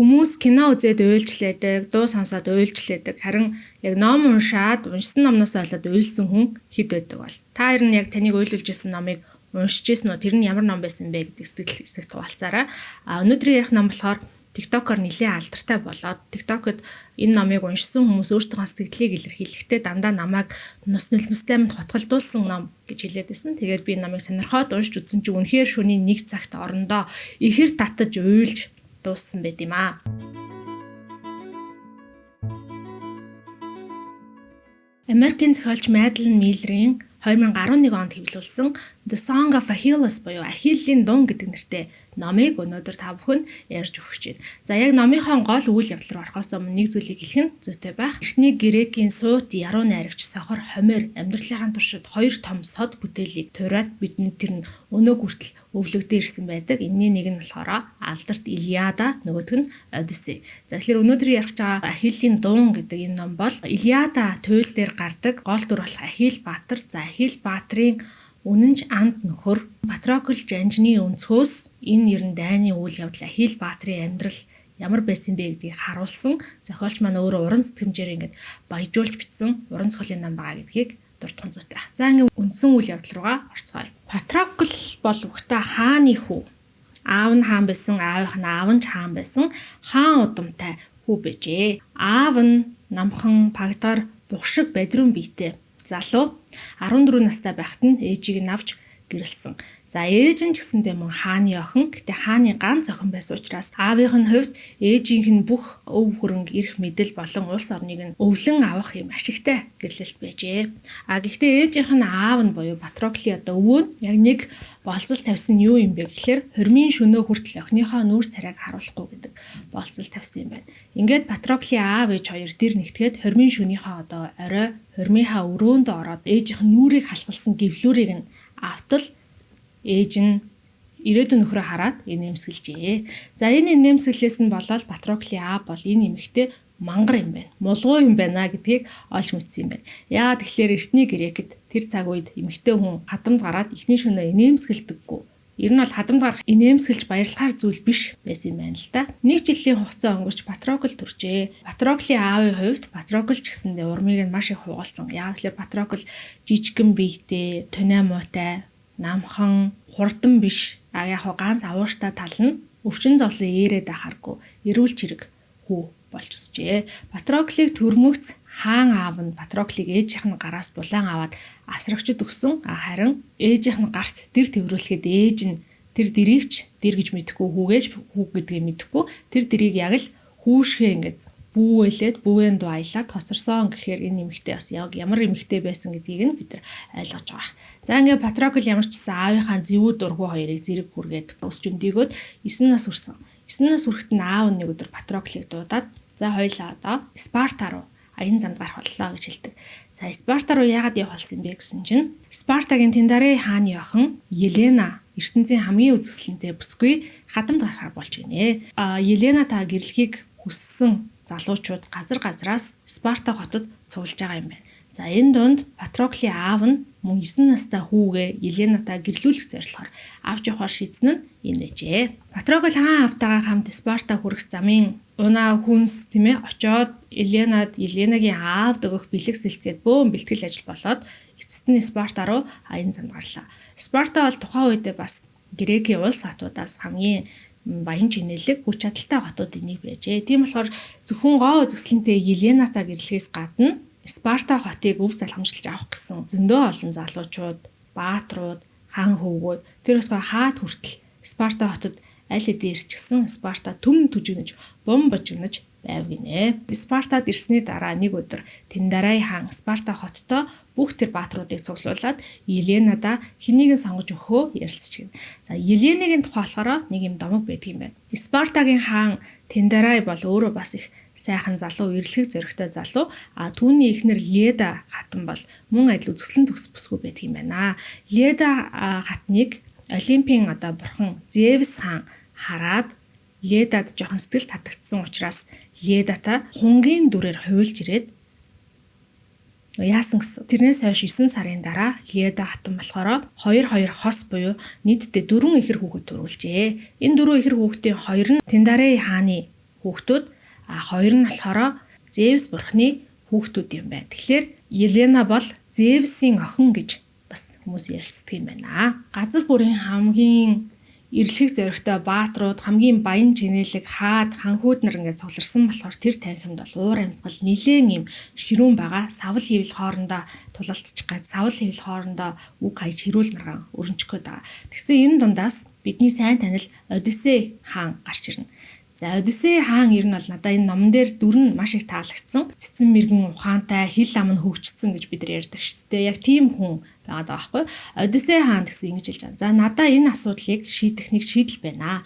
Хүмүүс кино үзээд уйлжлээдэг, дуу сонсоод уйлжлээдэг. Харин яг ном уншсан номноос олоод уйлсан хүн хэд байдаг бол. Та ер нь яг таныг уйлуулж ирсэн номыг уншижсэн үү? Тэр нь ямар ном байсан бэ гэдэг сэтгэл хэсэгт хуваалцаарай. Өнөөдрийн ярих ном болохоор TikTok-оор нэлээд алдартай болоод TikTok-д энэ номыг уншсан хүмүүс өөрсдөө сэтгэлийг илэрхийлэхдээ дандаа намайг нус нулимстай амд хотголдуулсан ном гэж хэлээд байсан. Тэгээд би энэ номыг сонирхоод уншиж үзсэн чинь үнэхээр шөнийн 1 цагт орондоо ихэр татаж уйлж дууссан байт юм аа. Америкийн зохиолч Madeline Miller-ийн 2011 онд хэвлүүлсэн The Song of Achilles буюу Ахиллийн дун гэдэг нэртэй номыг өнөөдөр та бүхэнд ярьж өгч байна. За яг номынхон гол үйл явдал руу орохоос өмнө нэг зүйлийг хэлэх нь зүйтэй байх. Эхний Грекийн суут, яруу найрагч, сохор, хомер амьдралынхаа туршид 2 том сод бүтээлийг тураад бидэнд тэр нь өнөө хүртэл өвлөгдөө ирсэн байдаг. Энэний нэг нь болохоор алдарт Илиада, нөгөөх нь Одиссей. За тэгэхээр өнөөдөр ярих байгаа Ахиллийн дун гэдэг энэ ном бол Илиада туйл дээр гардаг гол дүр болох Ахил баатар. За Ахил баатрын үнэнч анд нөхөр Патрокл жанжны өнцгөөс энэ ерэн дайны үйл явдал Ахил баатрын амьдрал ямар байсан бэ гэдгийг харуулсан зохиолч маань өөрөө уран сэтгэмжээр ингээд баяжуулж бичсэн уран зохиолын ном байгаа гэдгийг дурдхан зүйтэй. За ингээд үндсэн үйл явдал руугаа орцгоё. Патрокл бол угтаа хааны хүү. Аав нь хаан байсан, аавынх нь аав нь хаан байсан. Хаан удамтай хүү байжээ. Аав нь намхан пагдгаар бухшиг бадрун биетэй залуу 14 настай байхад нь ээжийг нь авч гэрэлсэн. За ээж нь ч гэсэндээ мөн хааны охин. Гэтэ хааны ганц охин байсан учраас аавынх нь хувьд ээжийнх нь бүх өв хөрөнгө эрх мэдэл болон улс орныг нь өвлөн авах юм ашигтай гэрлэлт байжээ. Гэхдээ ээжийнх нь аав нь буюу Патроклийн одоо өвөө нь яг нэг болцол тавьсан юу юм бэ гэхээр хормын шөнөө хүртэл охиныхоо нүүр царайг харуулахгүй гэдэг болцол тавьсан юм байна. Ингээд Патроклийн аав ээж хоёр дэр нэгтгээд хормын шөнийхөө одоо орой хормынхаа өрөөнд ороод ээжийнх нь нүрийг халахлсан гэвлүүрийг нь автал ээж нь ирээдүйн нөхрөө хараад инээмсэглэжээ. За энэ инээмсэглээс нь болоод Патроклийн аав бол энэ эмэгтэй мангар юм байна. Мулгуу юм байна гэдгийг олж мэдсэн юм байна. Яагаад тэгэхээр эртний Грекэд тэр цаг үед эмэгтэй хүн хадамд гараад эхний шөнөө инээмсэглэдэггүй. Ер нь бол хадамд гарах инээмсэглэж баярлахаар зүйл биш байсан юм байна л да. Нэг жилийн хугацаа өнгөрч Патрокл төржээ. Патроклийн аавын хувьд Патрокл ч гэсэндээ урмыг нь маш их хугалсан. Яагаад тэгэхээр Патрокл жижигхэн биетэй, тунай муутай, намхан, хурдан биш. Яг ганц авууштай тал нь өвчин зовлон ээрээд ахааргүй эрүүл чирэг хүү болж өсчээ. Патроклыг төрмөгц хаан аав нь Патроклыг ээжийнх нь гараас булаан аваад асрагчд өгсөн. Харин ээжийнх нь гарт дэр тэврүүлэхэд ээж нь тэр дэрийгч дэр гэж мэдэхгүй хүүгээж хүү гэдгийг мэдэхгүй тэр дэрийг яг л хүүшгээ ингээд бүүвэлээд бүүвэн дуайлаад хоцорсон гэхээр энэ эмэгтэй бас яг ямар эмэгтэй байсан гэдгийг нь бид нар ойлгож байгаа. За ингээд Патрокл ямар ч гэсэн аавынхаа зэвүү дургу хоёрыг зэрэг хүргээд өсч өндөгөөд 9 нас хүрсэн. 9 нас хүрэхэд нь аав нэг өдөр Патроклыг дуудаад за хоёлаа одоо Спарта руу аян замд гарах боллоо гэж хэлдэг. За Спарта руу яагаад явах болсон бэ гэсэн чинь Спартагийн Тиндарей хааны охин Елена ертөнцийн хамгийн үзэсгэлэнтэй бүсгүй хадамд гарахаар болж гинэ. Елена та гэрлэхийг хүссэн залуучууд газраас Спарта хотод цуглаж байгаа юм байна. За энэ донд Патроклийн аав нь мөн 9 настай хүүгээ Еленатай гэрлүүлэх зорилгоор авч явахар шийдсэн нь энэ байжээ. Патрокл хаан автаагаа хамт Спарта хүрэх замын унаа хүнс тийм ээ очоод Еленагийн аавд өгөх бэлэг сэлтгээд бөөн бэлтгэл ажил болоод эцэст нь Спарта руу аян замд гарлаа. Спарта бол тухайн үедээ бас Грекийн улс хотуудаас хамгийн баян чинэлэг хүч чадалтай хотуудын нэг байжээ. Тийм болохоор зөвхөн гоо үзэсгэлэнтэй Еленатай гэрлэхээс гадна Спарта хотыг өв залхамжилж авах гэсэн зөндөө олон залуучууд, баатрууд, хаан хөвгүүд тэр утгаа хаад хүртэл Спарта хотод аль хэдийн ирчихсэн Спарта төм түжигнэж, бом божигнож байв гинэ. Спартад ирсний дараа нэг өдөр Тиндарей хаан Спарта хоттой бүх тэр баатруудыг цуглуулад Еленада хэнийг нь сонгож өгөхөө ярилцж гин. За Еленагийн тухай болохоор нэг юм домог байдаг юм байна. Спартагийн хаан Тиндарей бол өөрөө бас их сайхан залуу, эрлэг зөрөгтэй залуу. Түүний эхнэр Леда хатан бол мөн адил үзэсгэлэн төгс бүсгүй байдаг юм байна. Леда хатныг Олимпийн одоо бурхан Зевс хаан хараад Ледад жоохон сэтгэл татагдсан учраас Ледата хунгийн дүрээр хуйлж ирээд яасан гэсэн. Тэрнээс хойш 9 сарын дараа Леда хатан болохоор 2 хос буюу нийтдээ 4 ихэр хүүхэд төрүүлжээ. Энэ 4 ихэр хүүхдийн 2 нь Тиндарей хааны хүүхдүүд. Хоёр нь болохоор Зевс бурхны хүүхдүүд юм байна. Тэгэхээр Елена бол Зевсийн охин гэж бас хүмүүс ярилцдаг юм байна. Газар бүрийн хамгийн эрлэх зоригтой баатрууд, хамгийн баян чинэлэг, хаад, ханхүүд нар ингээд цугларсан болохоор тэр танхимд бол уур амьсгал нилээн юм ширүүн байгаа. Савл хийвэл хоорондоо тулалцчих гад савл хийвэл хоорондоо үг хайж хэрүүл маргаан өрнөчих гээд байгаа. Тэгсэн энэ дундаас бидний сайн танил Одиссей хаан гарч ирнэ. За Одиссей хаан ер нь бол надаа энэ номон дээр дүр нь маш их таалагдсан. Цэцэн мэрэгэн ухаантай, хил ам нь хөгжсөн гэж бид нар ярьдаг шүү дээ. Яг тийм хүн байгаа даахгүй. Одиссей хаан гэсэн ингэж хэлж байгаа. За надаа энэ асуудлыг шийдэх нэг шийдэл байна.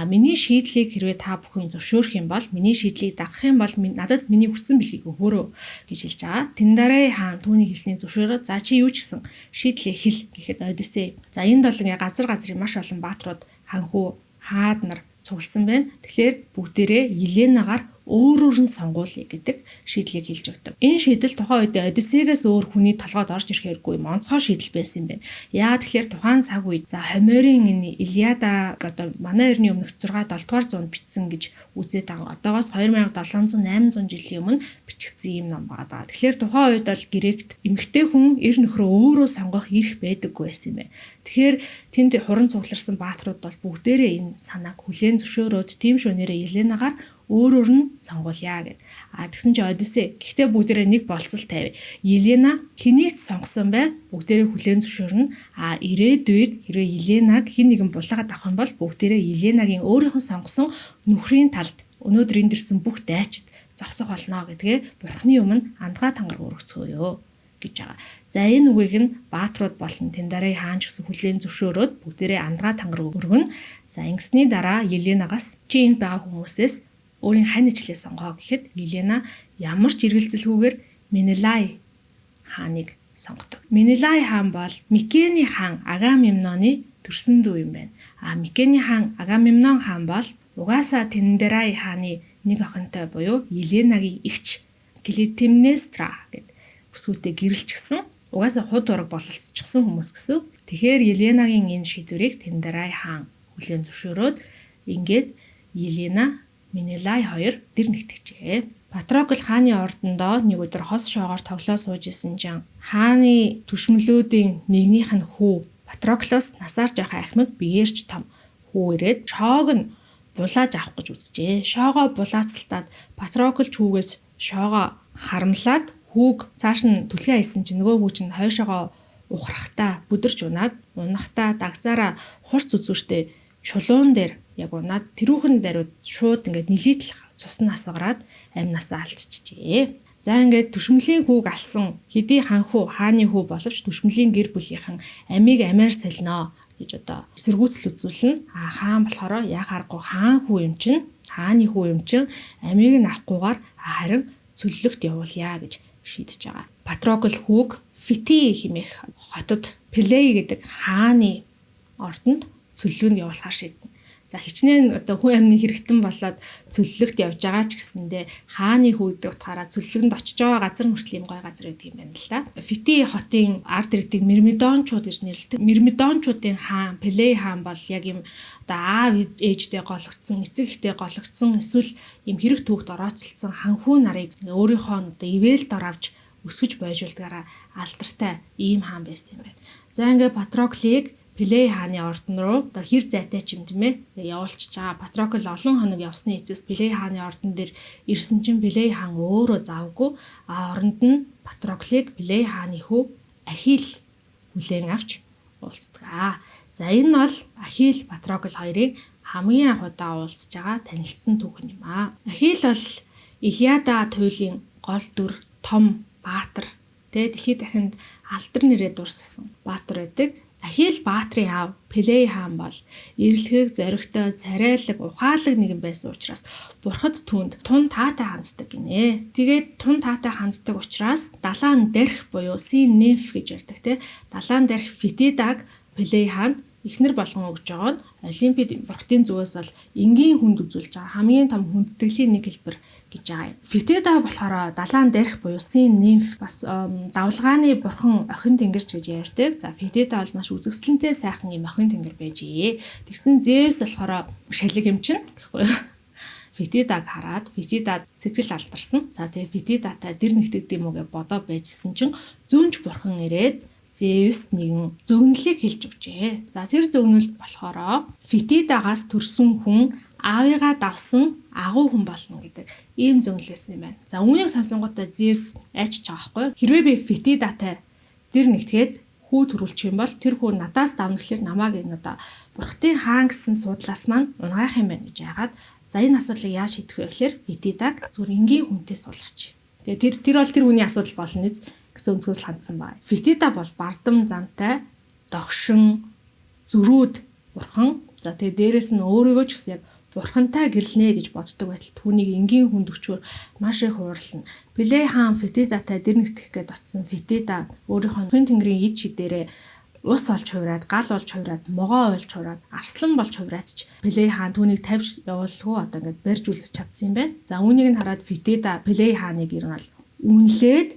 Миний шийдлийг хэрвээ та бүхэн зөвшөөрөх юм бол, миний шийдлийг дагах юм бол надад миний хүссэн бэлгийг өгөөрэй гэж хэлж байгаа. Тэндарей хаан түүний хэлснийг зөвшөөрөөд за чи юу ч гэсэн шийдлээ хэл гэхэд Одиссей. За энд бол ингээ газар газрын маш олон баатрууд, ханхүү, хаад нар цугласан байна. Тэгэхээр бүгдээрээ Еленагаар өөрөөр нь сонгуулъя гэдэг шийдлийг хэлж өгдөг. Энэ шийдэл тухайн үед Одиссейгээс өөр хүний толгойд орж ирэх хэрэггүй онцгой шийдэл байсан юм байна. Яа тэгэхээр тухайн цаг үед за Хомерын энэ Илиада одоо манай эртний өмнөх 6-7 дугаар зуунд бичсэн гэж үзээд байгаа. Одоогоос 2700-800 жилийн өмнө бичигдсэн юм ном байгаа. Тэгэхээр тухайн үед бол Грект эмэгтэй хүн эр нөхрөө өөрөө сонгох эрх байдаггүй байсан юм байна. Тэгэхээр тэнд хуран цугларсан баатрууд бол бүгдээрээ энэ санааг хүлээн зөвшөөрөөд тийм шүү нэрээ Еленагаар өөрөөр нь сонгуулъя гэд. Тэгсэн чи Одиссей гэхдээ бүгдээрээ нэг болцол тавь. Елена хэнийг ч сонгосон бай бүгдээрээ хүлээн зөвшөөрнө. Ирээдүйд хэрвээ Еленаг хэн нэгэн булаагаад авах юм бол бүгдээрээ Еленагийн өөрийнхөө сонгосон нөхрийн талд өнөөдөр энд ирсэн бүх дайчид зогсох болно гэдгээ Бурхны өмнө андгаа тангар өргөцгөөё гэж байгаа. За энэ үгийг нь баатрууд болон Тэндарей хаан ч гэсэн хүлээн зөвшөөрөөд бүгдээрээ андгаа тангар өргөнө. За ингэсний дараа Еленагаас чи энд байгаа хүмүүсээс өөрийн хань ижлээ сонгоо гэхэд Елена ямар ч эргэлзэлгүйгээр Менелай хааныг сонгодог. Менелай хаан бол Микений хаан Агамемноны төрсөн дүү юм байна. Микений хаан Агамемнон хаан бол угаасаа Тэндарей хааны нэг охинтой буюу Еленагийн эгч Клитемнестра гэд бүсгүйтэй гэрэлчихсэн. Угаасаа худ ураг бололцчихсан хүмүүс гэсэн. Тэгэхээр Еленагийн энэ шийдвэрийг Тэндарей хаан хүлээн зөвшөөрөөд ингээд Елена Менелай хоёр дэр нэгтгэжээ. Патрокл хааны ордондоо нэг өдөр хос шоогоор тоглоо сууж исэн чинь хааны түшмлүүдийн нэгнийх нь хүү Патроклоос насаар жах ахмад биеэрч том хүү ирээд шоог нь булааж авах гэж үзжээ. Шоогоо булаацалтаад Патрокл хүүгээс шоогоо харамлаад хүүг цааш нь түлхээ хийсэн чинь нөгөө хүү чинь хойшоогоо ухрахтаа бүдэрч унахтаа дагзаараа хурц үзүүштэй чулуун дээр яг унаад тэрүүхэн даруйд шууд ингээд нилээтэл цусны асгараад амнасаа алдчихжээ. За ингээд түшмлийн хүүг алсан хэдий ханхүү хааны хүү боловч түшмлийн гэр бүлийнхэн амийг амиар солино гэж одоо эсэргүүцэл үзүүлнэ. Хаан болохоор яг харахгүй хаан хүү юм чинь хааны хүү юм чинь амийг нь авахгүйгээр харин цөллөгт явуулъя гэж шийдэж байгаа. Патрокл хүүг Фити хэмээх хотод Плей гэдэг хааны ордонд цөллөгөнд явуулахар шийднэ. За хичнээн одоо хүн амны хэрэгтэн болоод цөллөгт явж байгаа ч гэсэндээ хааны хүү гэдэг утгаараа цөллөгөнд очиж байгаа газар мөртл юм гой газар гэдэг юм байна л да. Фити хотын ард ирдэг Мирмидончууд гэж нэрлэдэг. Мирмидончуудын хаан Плей хаан бол яг юм одоо аав ээжтэй гологдсон, эцэг ихтэй гологдсон эсвэл юм хэрэг түүхт орооцолцсон ханхүү нарыг өөрийнхөө одоо ивэл дор авч өсгөж бойжуулдгаараа алдартай ийм хаан байсан юм байна. За ингээд Патроклийг Плей хааны ордон руу одоо хэр зайтай ч юм тийм ээ явуулчихж байгаа. Патрокл олон хоног явсны эцэс Плей хааны ордон дээр ирсэн чинь Плей хаан өөрөө завгүй оронд нь Патроклыг Плей хааны хүү Ахил хүлээн авч уулздаг. За энэ бол Ахил Патрокл хоёрын хамгийн анх удаа уулзж байгаа танилцсан түүхэн юм аа. Ахил бол Илиада туйлын гол дүр, том баатар тэ дэлхийд дахинд алдар нэрээр дурсасан баатар байдаг. Ахил баатрын аав Плей хаан бол эрлэхийг зоригтой, царайлаг, ухаалаг нэгэн байсан учраас бурхад түүнд тун таатай ханддаг гинэ. Тэгээд тун таатай ханддаг учраас далаан дэрх буюу Син Неф гэж ярьдаг те. Далаан дэрх Фитидаг Плей хаан эхнэр болгон өгж байгаа нь Олимпид бурхтын зүгээс бол энгийн хүнд үзүүлж байгаа хамгийн том хүндэтгэлийн нэг хэлбэр гэж байгаа. Фитида болохоор далаан дэрх буюу Син Неф бас давлгааны бурхан охин тэнгэрч гэж ярьдаг. За Фитида бол маш үзэсгэлэнтэй сайхан юм охин тэнгэр байжээ. Тэгсэн Зевс болохоор шалиг эмчин гэхгүй. Фетидаг хараад Фетидад сэтгэл алдарсан. За тэгээ Фетидатай дэр нэгтгэдэг юм уу гэж бодоо байжсэн чинь зөнж бурхан ирээд Зевс нэгэн зөгнөлийг хэлж өгчээ. За тэр зөгнөлд болохоро Фетидагаас төрсөн хүн аавыгаа давсан агуу хүн болно гэдэг ийм зөгнөлөөсөн юм байна. За үүнийг сонсонготой Зевс айчж байгаа байхгүй. Хэрвээ би Фетидатай дэр нэгтгээд хүү төрүүлчих юм бол тэр хүү надаас давна гэхэлэр намааг энэ одоо бурхтын хаан гэсэн суудлаас маань унгаах юм байна гэж яагаад за энэ асуудлыг яаж шийдэх вэ гэхээр Фетидаг зүгээр энгийн хүнтэй суулгач. Тэгээ тэр бол тэр хүний асуудал болно гэсэн өнцгөөс хандсан байна. Фетида бол бардам зантай, догшин, зөрүүд бурхан. За тэгээ дээрэс нь өөрийгөө ч гэсэн яг бурхантай гэрлэнэ гэж боддог байтал түүнийг энгийн хүнд өчгөр маш их хуурлна. Пелей хаан Фетидатай дэр нэгтгэх гээд очсон Фетида өөрийнхөө хүн тэнгэрийн ид шидээрээ ус олж хувраад, гал олж хувраад, могоо олж хувраад, арслан болж хувраадч Пелей хаан түүнийг тавьж явуулгүй одоо ингээд барьж үлдэж чадсан юм байна. За үүнийг нь хараад Фетида Пелей хааныг ирнэл үнлээд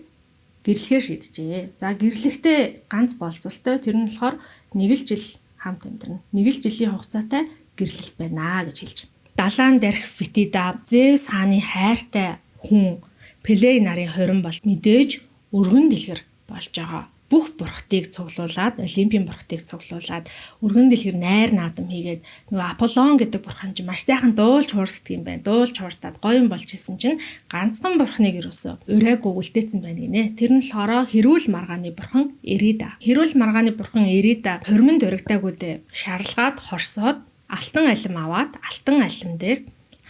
гэрлэхээр шийджээ. За гэрлэхдээ ганц болцолтой тэр нь болохоор 1 жил хамт амьдрна. 1 жилийн хугацаатай гэрлэлт байна гэж хэлж. Далаан дээрх Фетида Зевс хааны хайртай хүн Пелей нарын хорин бол мэдээж өргөн дэлгэр болж байгаа. Бүх бурхтыг цуглуулад, Олимпийн бурхтыг цуглуулад, өргөн дэлгэр найр наадам хийгээд нөгөө Аполлон гэдэг бурхан чинь маш сайхан дуулж хуурсдаг юм байна. Дуулж хууртаад гоё юм болж исэн чинь ганцхан бурхныг юусоо урайгүй үлдээсэн байна гинэ. Тэр нь болохоор хэрүүл маргааны бурхан Эрида. Хэрүүл маргааны бурхан Эрида хормонд урагдаагүй дээ. Шарлагаад хорсоод алтан алим аваад алтан алим дээр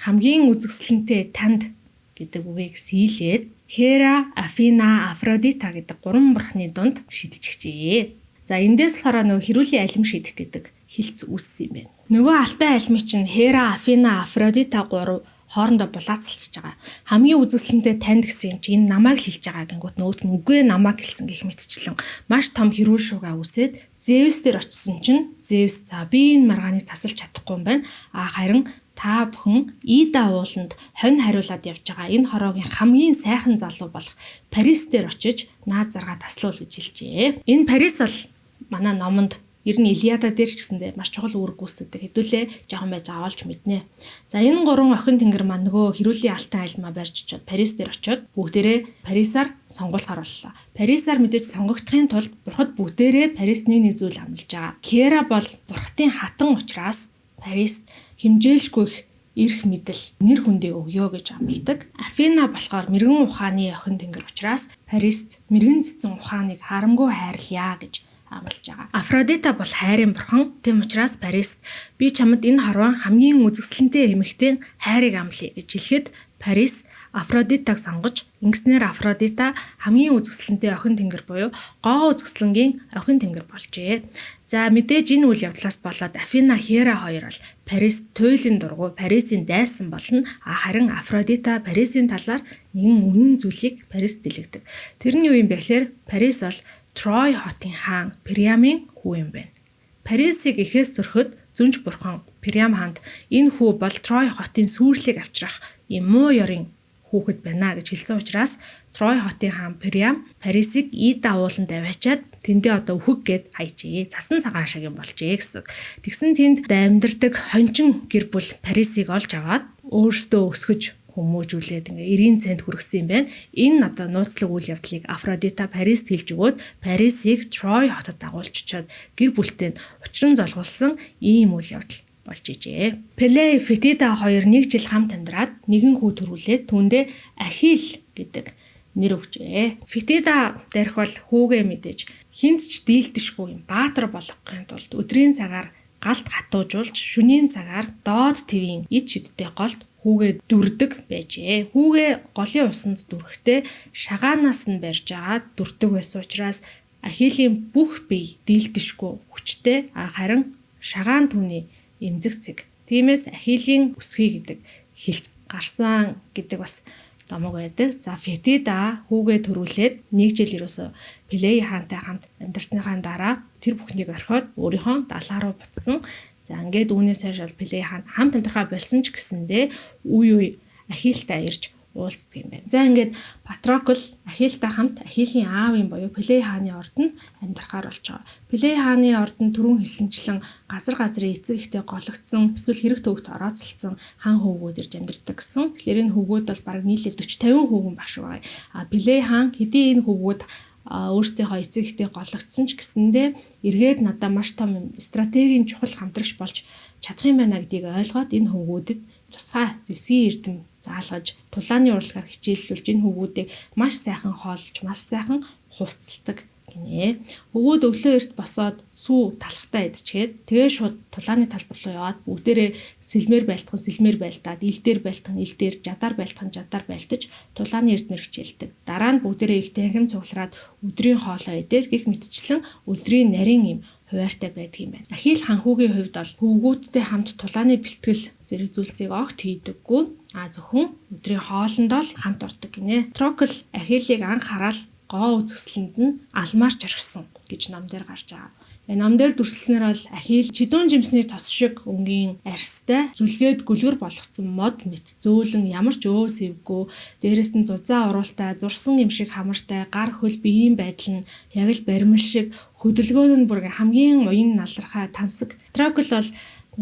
хамгийн үзэсгэлэнтэй танд гэдэг үгийг сийлээд Хера, Афина, Афродита гэдэг 3 бурхны дунд шидчихжээ. За эндээс болохоор нөгөө хэрүүлийн алим шидэх гэдэг хилц үүссэн юм байна. Нөгөө алтан алимыг чинь Хера, Афина, Афродита 3 хоорондоо булаацалж байгаа. Хамгийн үзэсгэлэнтэй танд гэсэн юм чи энэ намайг хэлж байгаа гингүүт нөгөөт нь үгүй намайг хэлсэн гэх мэтчлэн маш том хэрүүл шугаа үсээд Зевс дээр очисон чинь Зевс за би энэ маргааныг тасалж чадахгүй юм байна. Харин та бүхэн Ида ууланд хонь хариулаад явж байгаа энэ хороогийн хамгийн сайхан залуу болох Парис дээр очиж наад заргаа таслуул гэж хэлжээ. Энэ Парис бол манай номонд ер нь Илиада дээр ч гэсэндээ маш чухал үүрэг гүйцэтгэдэг. Хэдүүлээ жоохон байж аваалж мэднэ. За энэ 3 охин тэнгэр маань нөгөө хэрүүлийн алтан альмаа барьж очиод Парис дээр очиод бүгдээрээ Парисаар сонгуулахар боллоо. Парисаар мэдээж сонгогдохын тулд бурхад бүгдээрээ Парис нэг зүйл амлаж байгаа. Кера бол бурхтын хатан учраас Парист хэмжээлшгүй их эрх мэдэл нэр хүндээ өгөө гэж амладаг. Афина болохоор мэрэгэн ухааны охин тэнгэр учраас Парист мэрэгэн цэцэн ухааныг харамгүй хайрлая гэж амлаж байгаа. Афродита бол хайрын бурхан. Тэм учраас Парист би чамд энэ хорвоо хамгийн үзэсгэлэнтэй эмэгтэй хайрыг амлая гэж хэлэхэд Парис Афродитаг сонгож ингэснээр Афродита хамгийн үзэсгэлэнтэй охин тэнгэр буюу гоо үзэсгэлэнгийн охин тэнгэр болжээ. За мэдээж энэ үйл явдлаас болоод Афина Хера хоёр бол Парис туйлын дургу Парисын дайсан болно. Харин Афродита Парисын талаар нэгэн үнэн зүйлийг Парис дэлгэдэг. Тэр нь юу юм бэ гэхээр Парис бол Трой хотын хаан Приамын хүү юм байна. Парисыг эхээс зөрөхөд зүнж бурхан Приам хаанд энэ хүү бол Трой хотын сүрлийг авчрах юм муу ёрын хүүхэд байна гэж хэлсэн учраас Трой хотын хаан Приам Парисыг Ида ууланд аваачаад тэндээ одоо өөхөг гэд хайчээ. Цасан цагаан шиг юм болжээ гэсэн. Тэгсэн тэнд амьдардаг хончин гэр бүл Парисыг олж аваад өөрсдөө өсгөж хүмүүжүүлээд ингээ 90 цент хүргэсэн юм байна. Энэ одоо нууцлаг үйл явдлыг Афродита Парист хэлж өгөөд Парисыг Трой хотод дагуулж очиод гэр бүлтэй учран золгуулсан ийм үйл явдал болж ижээ. Пелей Фетида хоёр 1 жил хамт амьдраад нэгэн хүү төрүүлээд түүндээ Ахил гэдэг нэр өгчээ. Фетида дээрх бол хүүгээ мэдээж хинт ч дийлдэшгүй юм баатар болгохын тулд өдрийн цагаар галт хатуужуулж шөнийн цагаар доод твийн ид шидтэй голд хүүгээ дүрдэг байжээ. Хүүгээ голын усанд дүрэхдээ шагаанаас нь барьж агаад дүрдэг байсан учраас Ахилийн бүх бие дийлдэшгүй хүчтэй харин шагаан түүний эмзэг цэг. Тиймээс Ахилийн өсгий гэдэг хэлц гарсан гэдэг бас домог байдаг. За Фетида хүүгээ төрүүлээд 1 жил ерөөсө Пелей хаантай хамт амьдарсныхаа дараа тэр бүхнийг орхиод өөрийнхөө далаа руу буцсан. За ингээд үүнээс хойш бол Пелей хаан хамт амьдрахаа болсон ч гэсэндээ үе Ахилтай ирж уулздаг юм байна. За ингээд Патрокл Ахиллтай хамт Ахиллийн аавын буюу Плей хааны ордонд амьдрахаар болж байгаа. Плей хааны ордон түрүүн хэлсэнчлэн газар газрын эцэг ихтэй гологдсон эсвэл хэрэг төвөгт орооцолцсон хан хөвгүүд ирж амьдардаг гэсэн. Тэгэхээр энэ хөвгүүд бол бараг нийлээд 40-50 хөвгөн багш байгаа. Плей хаан хэдий энэ хөвгүүд өөрсдийнхөө эцэг ихтэй гологдсон ч гэсэндээ эргээд надад маш том стратегийн чухал хамтрагч болж чадах юм байна гэдгийг ойлгоод энэ хөвгүүдэд тусгай зэвсгийн эрдэм заалгаж тулааны урлагаар хичээллүүлж энэ хөвгүүдийг маш сайхан хоолж, маш сайхан хувцалдаг гинэ. Хөвгүүд өглөө эрт босоод сүү талхтаа идчихэд тэгээ шууд тулааны талбар руу яваад бүгдээрээ сэлмээр байлтаад, ил дээр байлтхан ил дээр, жадаар байлтхан жадаар байлтаж тулааны эрдмэр хичээлдэг. Дараа нь бүгдээрээ их танхим цуглараад өдрийн хоолоо идэл гих мэтчлэн өдрийн нарийн юм хуваартай байдаг юм байна. Ахилл ханхүүгийн хувьд бол хөвгүүдтэй хамт тулааны бэлтгэл зэрэг зүйлсийг огт хийдэггүй. Зөвхөн өдрийн хоолнд л хамт ордог гинэ. Патрокл Ахиллыг анх хараад гоо үзэсгэлэнд нь алмаарч орхисон гэж ном дээр гарч байгаа. Ном дээр дүрслэнээр бол Ахилл чидүүн жимсний тос шиг өнгийн арьстай зүлгээд гүлгэр болгоцсон мод мэт зөөлөн ямар ч өө сэвгүй дээрэс нь зузаан уруултай зурсан юм шиг хамартай гар хөл биеийн байдал нь яг л баримл шиг хөдөлгөөн нь бүр хамгийн уян налархай тансаг. Патрокл бол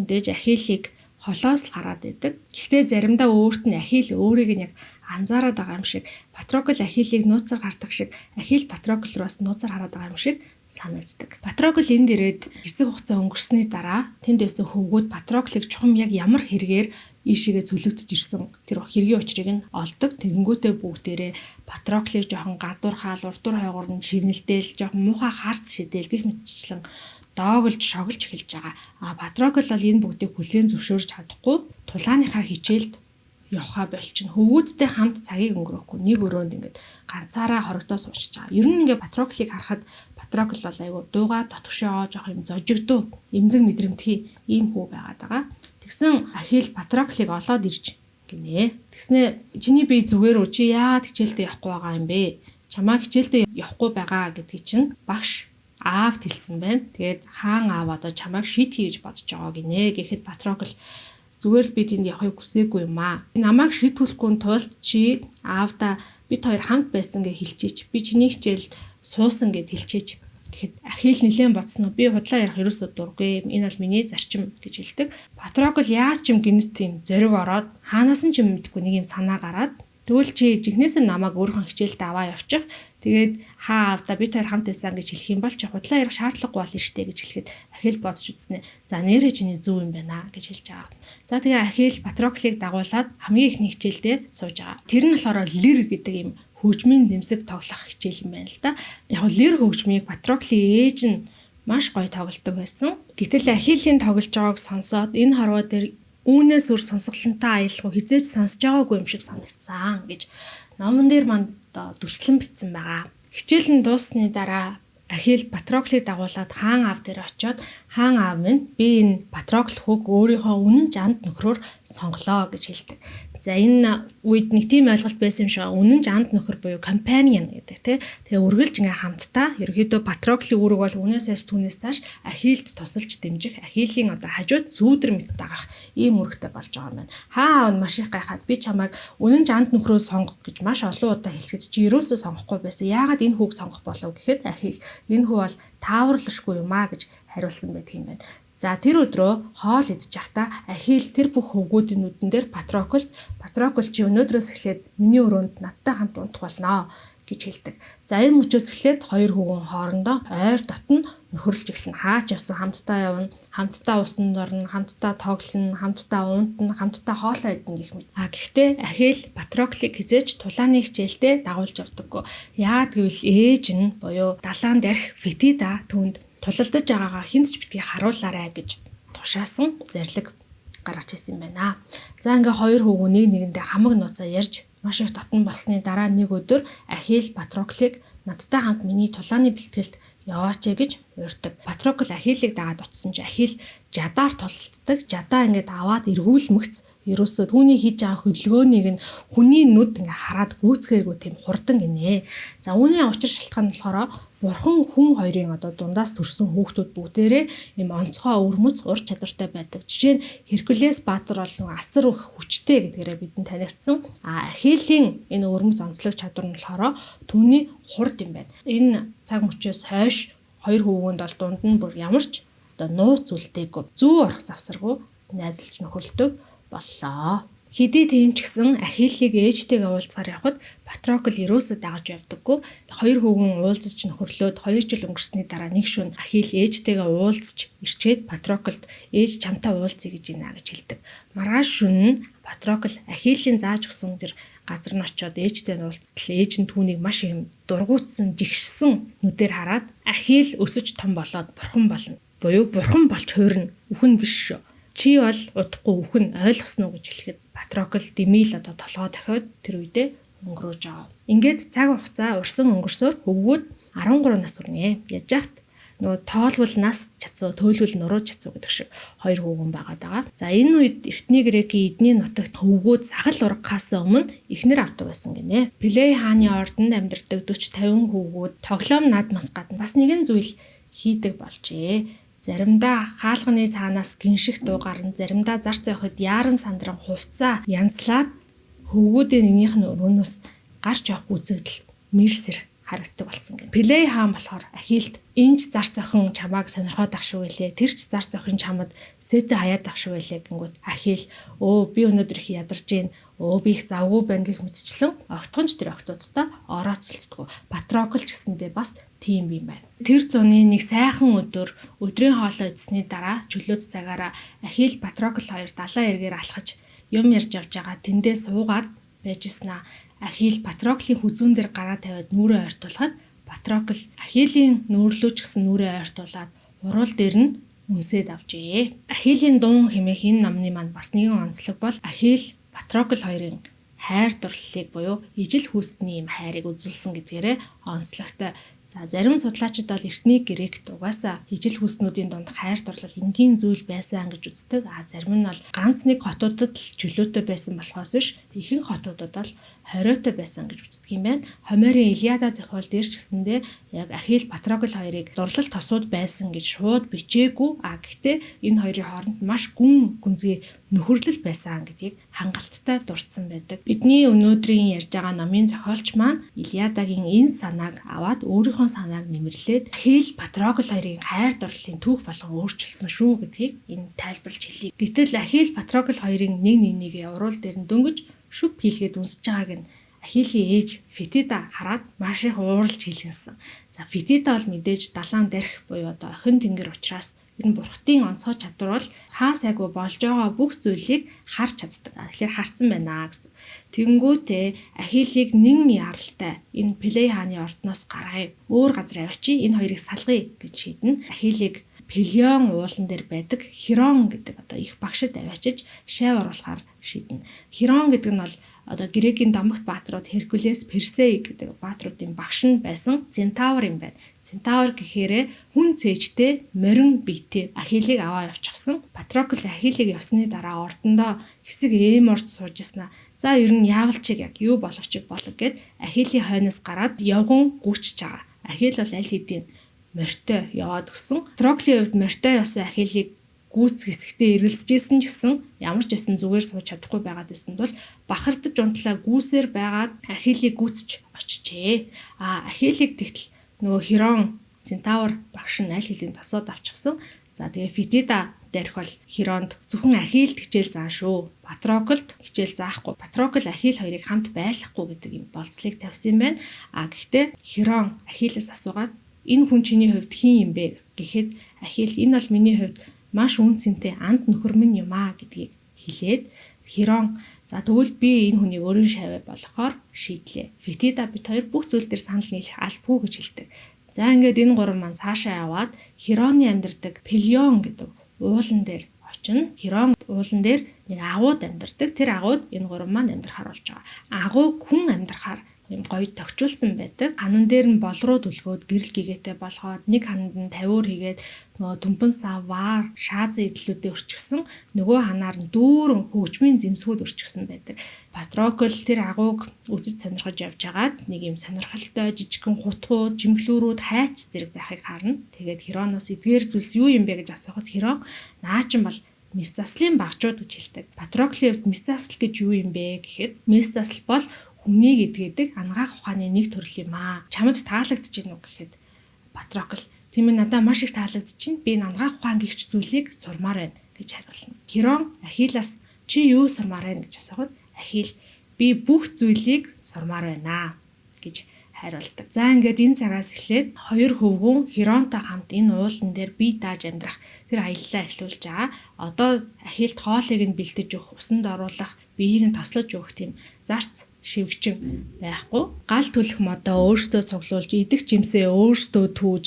мэдээж Ахиллыг холоос л хараад байдаг. Гэхдээ заримдаа өөрт нь Ахилл өөрийг нь яг анзаараад байгаа юм шиг, Патрокл Ахиллыг нууцаар гардаг шиг, Ахилл Патрокл руу бас нууцаар хараад байгаа юм шиг санагддаг. Патрокл энд ирээд хэсэг хугацаа өнгөрсөний дараа тэнд байсан хөвгүүд Патроклыг чухам яг ямар хэрэгээр ийшээгээ цөлөгдөж ирсэн тэр хэргийн учрыг нь олдог. Тэгэнгүүтээ бүгдээрээ Патроклыг жоохон гадуурхаал, урдуур хойгоор нь шивнэлдээл, жоохон муухай харс шидээл гэх мэтчлэн доогөлж шоглож эхэлж байгаа. Патрокл бол энэ бүгдийг хүлээн зөвшөөрж чадахгүй тулааныхаа хичээлд явхаа болчихно. Хөвгүүдтэй хамт цагийг өнгөрөөхгүй нэг өрөөнд ингээд ганцаараа хорогдоо суучж байгаа. Ер нь ингээд Патроклыг харахад Патрокл бол айгүй дуугаа дотгошоо жоох юм зожигдуу, эмзэг мэдрэмтгий ийм хүү байгаад байгаа. Тэгсэн Ахилл Патроклыг олоод ирж гинэ. Тэгснэ чиний бие зүгээр үү? Чи яагаад хичээлдээ явахгүй байгаа юм бэ? Чамаа хичээлдээ явахгүй байгаа гэдгийг чинь багш аав хэлсэн байна. Тэгээд хаан аав одоо чамайг шийтгэе гэж бодож байгаа гинэ. Гэхэд Патрокл зүгээр л би тэнд явахыг хүсээгүй юм аа. Намайг шийтгүүлэхгүй тулд чи аавда бид хоёр хамт байсан гэж хэлчихээч. Би чиний хичээл суусан гэж хэлчихээч. Гэхэд Ахилл нэлээд бодсноо би худлаа ярих ерөөсөө дургүй. Энэ бол миний зарчим гэж хэлдэг. Патрокл яаж ч юм гинэт тийм зориг ороод хаанаас нь ч юм мэдгүй нэг юм санаа гараад тэгвэл чи жигнэсээ намайг өөрхөн хичээлд аваа явчих. Тэгээд аавда бид хоёр хамт байсан гэж хэлэх юм бол чи худлаа ярих шаардлагагүй болно штэ гэж хэлэхэд Ахилл бодож үзснэ. За нэрээ чиний зөв юм байна гэж хэлж байгаа. За тэгээ Ахилл Патроклыг дагуулад хамгийн ихний хичээлдээ сууж байгаа. Тэр нь болохоор лир гэдэг юм хөгжмийн зэмсэг тоглох хичээл юм байна л да. Яг лир хөгжмийг Патроклийн ээж нь маш гоё тоглодог байсан. Гэтэл Ахиллийн тоглож байгааг сонсоод энэ хорвоо дээр үүнээс өөр сонсголонтой аялалгүй хизээж сонсож байгаагүй юм шиг санагдсан гэж номон дээр манд дүрслэн бичсэн байгаа. Хичээл нь дууссаны дараа Ахилл Патроклыг дагуулад хаан аав дээр очиод хаан аав минь би энэ Патрокл хүүг өөрийнхөө үнэн жанд нөхрөөр сонголоо гэж хэлдэг. За энэ үед нэг тийм ойлголт байсан юм шиг үнэн жанд нөхөр буюу companion гэдэг тий. Тэгээ үргэлж ингээ хамтдаа ерөөдөө Патроклийн үүрэг бол үнээсээс түүнээс цааш Ахиллд тусалж дэмжих, Ахиллийн одоо хажууд сүүдэр мэт дагах ийм үүрэгтэй болж байгаа юм байна. Хаан маш их гайхаад би чамайг үнэн жанд нөхрөө сонгох гэж маш олон удаа хэлэхэд чи ерөөсөө сонгохгүй байсан. Яагаад энэ хүүг сонгох болов гэхэд Ахилл энэ хүү бол тааварлашгүй юм аа гэж хариулсан байдаг юм байна. За тэр өдрөө хоол идэж байхдаа Ахилл тэр бүх хөвгүүдийн нүдэн дээр Патрокл чи өнөөдрөөс эхлээд миний өрөөнд надтай хамт унтах болно гэж хэлдэг. За энэ мөчөөс эхлээд хоёр хөвгөн хоорондоо ойр дотн нөхөрлж эхэлнэ. Хаач явсан хамтдаа явна, хамтдаа усанд орно, хамтдаа тоглоно, хамтдаа унтна, хамтдаа хоолоо идэх гэх мэт. Гэхдээ Ахилл Патроклыг хизээж тулааны хичээлдээ дагуулж явдаггүй. Яагад гэвэл ээж нь буюу далаан дээрх Фетида түүнд тулалдаж байгаагаа хинт ч битгий харуулаарай гэж тушаасан зарлиг гаргаж ирсэн юм байна. За ингээ хоёр хөвгөө нэгэндээ хамаг нууцаа ярьж маш их дотн болсны дараа нэг өдөр Ахилл Патроклыг надтай хамт миний тулааны бэлтгэлд яваач гэж урьдаг. Патрокл Ахиллыг дагаад очсон чи Ахилл жадаар тулалддаг. Жадаа ингээд аваад эргүүлмэгц ерөөсөө түүний хийж байгаа хөдөлгөөнийг нь хүний нүд ингээ хараад гүйцэхэргүй тийм хурдан гинэ. За үүний учир шалтгаан нь болохоор Бурхан хүн хоёрын дундаас төрсэн хүүхдүүд бүгдээрээ ийм онцгой өвөрмөц ур чадвартай байдаг. Жишээ нь Херкулес баатар бол асар их хүчтэй гэдгээрээ бидэнд танигдсан. Ахилийн энэ өвөрмөц онцлог чадвар нь болохоор түүний хурд юм байна. Энэ цаг мөчөөс хойш хоёр хүүгэнд бол дунд нь бүр ямар ч нууц үлдээгүй, зүү орох завсаргүй найзалж нөхөрлөдөг боллоо. Хэдий тийм ч гэсэн Ахиллыг ээжтэйгээ уулзахаар явхад Патрокл ерөөсөө дагаж явдаггүй. Хоёр хүүхэн уулзаж нөхөрлөөд 2 жил өнгөрсний дараа нэг шөнө Ахилл ээжтэйгээ уулзаж ирчээд Патроклд ээж чамтай уулзъя гэж байна гэж хэлдэг. Маргааш шөнө Патрокл Ахиллийн зааж өгсөн тэр газар нь очиод ээжтэй нь уулзтал ээж нь түүнийг маш юм дургуутсан, жигшсэн нүдээр хараад Ахилл өсөж том болоод бурхан болно. Буюу бурхан болж хуурна. Үхэн биш шүү. Чи бол удахгүй үхэн ойлгосноо гэж хэлэхэд Патрокл дэмийл толгой дахиад тэр үедээ өнгөрөөж байгаа. Ингээд цаг хугацаа урсан өнгөрсөөр хөвгүүд 13 нас хүрнэ. Яаж яахт нөгөө тоолвол нас чацуу, төөлвөл нуруу чацуу гэдэг шиг хоёр хүүхэн байгаад байгаа. За энэ үед эртний Грекийн эдний нутагт хөвгүүд сагал ургахаас өмнө эхнэр авдаг байсан гинэ. Пелей хааны ордонд амьдардаг 40-50 хөвгүүд тоглоом наадмаас гадна бас нэгэн зүйл хийдэг болжээ. Заримдаа хаалганы цаанаас гинших дуу гарна, заримдаа зар зойход яаран сандран хувцаа янзлаад хөвгүүдийн нэгнийх нь өрөөнөөс гарч явах үзэгдэл мэрсэр харагддаг болсон гэнэ. Пелей хаан болохоор Ахиллд энэч зар зохин чамааг сонирхоод ах шүү байлээ. Тэр ч зар зохин чамд сэтэ хаяад ах шүү байлээ гингүүд Ахилл би өнөөдөр их ядарч гин. Би их завгүй байна гэх мэтчлэн огтхонч тэр октодтой орооцолддгоо. Патрокл ч гэсэндээ бас тийм юм байна. Тэр зуны нэг сайхан өдрийн хоолой идсэний дараа чөлөөт цагаараа Ахилл Патрокл хоёр далайн эргээр алхаж юм ярьж явж байгаа тэндээ суугаад байжснаа. Ахилл Патроклийн хүзүүн дээр гараа тавиад нүрээ ойртуулахад Патрокл Ахиллийн нүүрлүүч гэсэн нүрээ ойртуулаад уруул дээр нь үнсээд авчээ. Ахиллийн дуун хэмээх энэ номны маань бас нэгэн онцлог бол Ахилл Патрокл хоёрын хайр дурлалыг буюу ижил хүүсний юм хайрыг үзүүлсэн гэдгээрээ онцлогтой. За зарим судлаачид бол эртний Грект угаасаа ижил хүүснүүдийн дунд хайр дурлал энгийн зүйл байсан гэж үздэг. Зарим нь бол ганц нэг хотуудад л чөлөөтэй байсан болохоос биш ихэнх хотуудад бол хориотой байсан гэж үздэг юм байна. Хомерын Илиада зохиол дээр ч гэсэндээ яг Ахилл Патрокл хоёрыг дурлал тосууд байсан гэж шууд бичээгүй. Гэхдээ энэ хоёрын хооронд маш гүн гүнзгий нөхөрлөл байсан гэдгийг хангалттай дурдсан байдаг. Бидний өнөөдрийн ярьж байгаа номын зохиолч маань Илиадагийн энэ санааг аваад өөрийнхөө санааг нэмэрлээд Ахилл Патрокл хоёрын хайр дурлалын түүх болгон өөрчилсөн шүү гэдгийг энэ тайлбарлаж хэлье. Гэтэл Ахилл Патрокл хоёрын нэг уруул дээр нь дөнгөж шүп хийлгээд үнсэж байгааг нь Ахиллийн ээж Фетида хараад маш их ууралж хэлгэнсэн. За Фетида бол мэдээж далайн дэрх буюу охин тэнгэр учраас энэ бурхтын онцгой чадвар бол хаа сайгүй болж байгаа бүх зүйлийг харж чаддаг. За тэгэхээр харсан байна гэсэн. Тэнгүүтээ Ахиллыг нэн яралтай энэ Пелей хааны ордноос гаргая. Өөр газар авчи энэ хоёрыг салгая гэж шийднэ. Ахиллыг Пелион уулан дээр байдаг Хирон гэдэг их багшид аваачиж шав оруулахаар шийднэ. Хирон гэдэг нь бол Грекийн домогт баатрууд Херкулес, Персей гэдэг баатруудын багш нь байсан Центавр юм байна. Центавр гэхээр хүн цээжтэй морин биетэй Ахиллыг аваа явчихсан. Патрокл Ахиллыг явсны дараа ордондоо хэсэг орж суужснаа. За ер нь яавалчиг яг юу боловчиг болог гэд Ахиллийн хойноос гараад явган гүйчж байгаа. Ахилл бол аль хэдийн морьтой яваад өгсөн. Патроклийн хувьд морьтой явсан Ахиллыг гүйц хэсэгтээ эргэлзэжсэн ч гэсэн ямар ч байсан зүгээр сууж чадахгүй байгаад байсан бол бахардж унтлаа гүйсээр байгаад Ахиллыг гүйцэж очижээ. Ахиллыг тэгтэл нөгөө Хирон Центавр багш нь аль хэдийн тосоод авчихсан. За тэгээ Фетида дээрх бол Хиронд зөвхөн Ахиллд хичээл заан шүү. Патроклд хичээл заахгүй. Патрокл Ахилл хоёрыг хамт байлгахгүй гэдэг юм болцлыг тавьсан юм байна. Гэхдээ Хирон Ахиллээс асуугаад энэ хүн чиний хувьд хин юм бэ гэхэд Ахилл энэ бол миний хувьд маш үнцэнтэй анд нөхөр минь юм гэдгийг хэлээд Хирон за тэгвэл би энэ хүнийг өөрийн шавь болгохоор шийдлээ. Фетида бид хоёр бүх зүйл дээр санал нийлэх албагүй гэж хэлдэг. За ингээд энэ гурван маань цаашаа яваад Хироны амьдардаг Пелион гэдэг уулан дээр очино. Хирон уулан дээр нэг агууд амьдардаг. Тэр агууд энэ гурван маань амьдрахаар болж байгаа. Агуу хүн амьдрахаар юм гоё тогтчулсан байдаг. Ханан дээр нь бол руу дүлгөөд гэрэл гэгээтэй болгоод нэг хананд нь 50-оор хийгээд нөгөө дүмпэн сав, ваар, шаазын идэлүүдээ өрчихсөн. Нөгөө ханаар нь дүүрэн хөгжмийн зэмсгүүд өрчихсөн байдаг. Патрокл тэр агууг үзэж сонирхож явж агаад нэг юм сонирхолтой жижигхэн хутгууд, жимглүүрүүд хайч зэрэг байхыг харна. Тэгээд Хероноос эдгээр зүйлс юу юм бэ гэж асуухад Херон наа чин бол мис заслын багчууд гэж хэлдэг. Патроклийн хувьд мис засал гэж юу юм бэ гэхэд мис засал бол хүнийг эдгээдэг ангаах ухааны нэг төрөл юм аа. Чамд таалагдж гин үү гэхэд Патрокл тийм ээ надад маш их таалагдж чинь би ангаах ухаан гихч зүйлийг сурмаар байна гэж хариулна. Херон Ахиллаас чи юу сурмаар байна гэж асуухад Ахилл би бүх зүйлийг сурмаар байна гэж хариулдаг. За ингээд энэ цагаас эхлээд хоёр хөвгүүн Херонтой хамт энэ уулан дээр бие дааж амьдрах тэр аяллаа эхлүүлж байгаа. Одоо Ахиллд хоолыг нь бэлдэж өгөх, усанд оруулах, биеийг нь тослож өгөх тийм зарц шивгчин байхгүй. Гал төлөх модоо өөртөө цуглуулж, идэх жимсээ өөртөө түүж,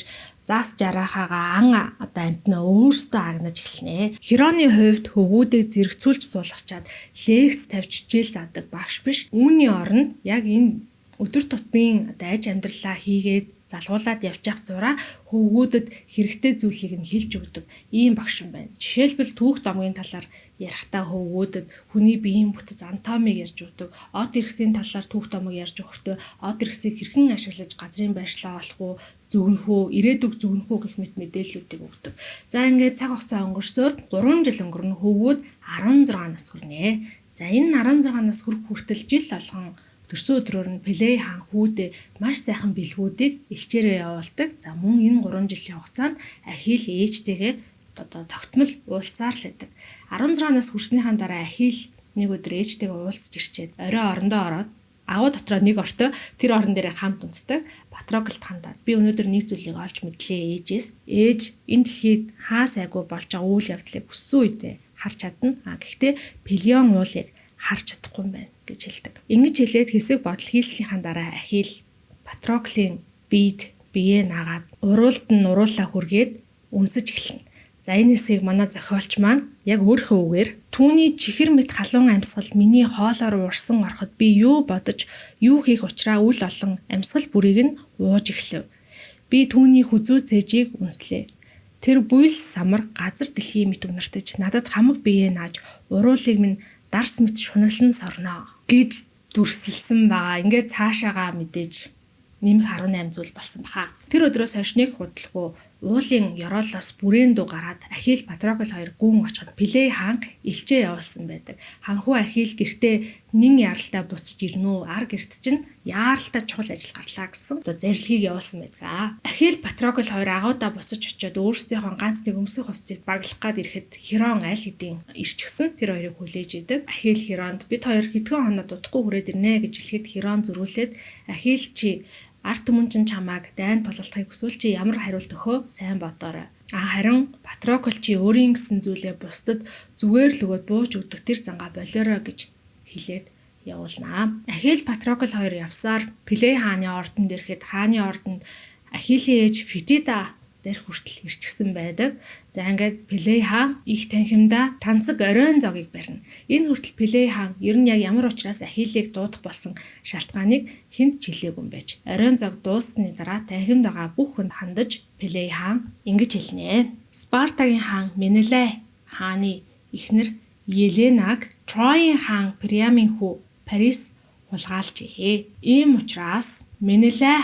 зас жарахаага ан одоо амтнаа өөртөө агнаж эхэлнэ. Хероны хувьд хөвгүүдийг зэрэгцүүлж суулгачаад лекц тавьж хичээл заадаг багш биш. Үүний оронд яг энэ өдөр тутмын одоо аж амьдралаа хийгээд залгуулад явчих зураа хөвгүүдэд хэрэгтэй зүйлийг нь хэлж өгдөг ийм багш юм байна. Жишээлбэл түүх домгийн талаар ярихдаа хөвгүүдэд хүний биеийн бүтэц анатомиг ярьж өгдөг. Од эрхсийн талаар түүх домог ярьж өгөхдөө од эрхсийг хэрхэн ашиглаж газрын байршлаа олох уу, зөвнөх үү, ирээдүг зөвнөх үү гэх мэт мэдээллүүдийг өгдөг. За ингээд цаг хугацаа өнгөрсөөр 3 жил өнгөрнө хөвгүүд 16 нас хүрнэ. За энэ 16 нас хүртэл жил болгон төрсөн өдрөөр нь Пелей хаан хүүдээ маш сайхан бэлгүүдийг элчээрээ явуулдаг. За мөн энэ 3 жилийн хугацаанд Ахилл ээжтэйгээ одоо тогтмол уулзаар л байдаг. 16 нас хүрснийхаа дараа Ахилл нэг өдөр ээжтэйгээ уулзж ирчээд орой орондоо ороод агуу дотроо нэг ортой тэр орон дээр хамт унтдаг. Патроклд хандаад би өнөөдөр нэг зүйлийг олж мэдлээ ээжээс. Ээж энэ дэлхийд хаа сайгүй болж байгаа үйл явдлыг хүссэн үедээ харж чадна. Гэхдээ Пелеон уулыг харж чадахгүй юм байна гэж хэлдэг. Ингэж хэлээд хэсэг бодол хийснийхаа дараа Ахилл Патроклийн биед бие наагаад уруулд нь уруулаа хүргээд үнсэж эхэлнэ. За энэ хэсгийг манай зохиолч маань яг өөрийнхөө үгээр түүний чихэр мэт халуун амьсгал миний хоолоор уурсан ороход би юу бодож юу хийх учраа үл олон амьсгал бүрийг нь ууж эхлэв. Би түүний хүзүү цэжийг үнслээ. Тэр буйлс самар газар дэлхий мэт үнэртэж надад хамаг бие нааж уруулыг минь дарс мэт шуналсан сорноо гэж дүрсэлсэн байгаа. Ингээд цаашаага мэдээж нэмэх 18 зүйл болсон баха. Тэр өдрөөс хойш нэг худалгүй уулын ёроолоос бүрээндүү гараад Ахилл Патрокл хоёр гүн очиход Пелей хаан элчээ явуулсан байдаг. Ханхүү Ахилл гэртээ нэн яралтай буцаж ирнэ үү? Ар гэрт чинь яаралтай чухал ажил гарлаа гэсэн одоо зарилгийг явуулсан байдаг. Ахилл Патрокл хоёр агуудаа буцаж очиод өөрсдийнхөө ганц нэг өмсөх хувцсыг баглах гад ирэхэд Херон аль хэдийн ирчихсэн. Тэр хоёрыг хүлээж идэг. Ахилл Херонд бид хоёр хэдхэн хоноод удахгүй хүрээд ирнэ гэж хэлэхэд Херон зөрүүлээд Ахилл чи арт түмэн чинь чамааг дайн тулалтахыг хүсвэл чи ямар хариулт өгөө сайн бодоорой. Харин Патрокл чи өөрийн гэсэн зүйлээ бусдад зүгээр л өгөөд бууж өгдөг тэр зангаа болоорой гэж хэлээд явуулнаа. Ахилл Патрокл хоёр явсаар Пелей хааны ордонд ирэхэд хааны ордонд Ахиллийн ээж Фетида дээрх хүртэл ирчихсэн байдаг. За ингээд Пелей хаан их танхимдаа тансаг оройн зогийг барина. Энэ хүртэл Пелей хаан ер нь яг ямар учраас Ахиллыг дуудах болсон шалтгааныг хэнд ч хэлээгүй юм байж. Оройн зог дууссаны дараа танхимд байгаа бүх хүнд хандаж Пелей хаан ингэж хэлнэ. Спартагийн хаан Менелай хааны эхнэр Еленаг Троийн хаан Приамын хүү Парис хулгайлжээ. Ийм учраас Менелай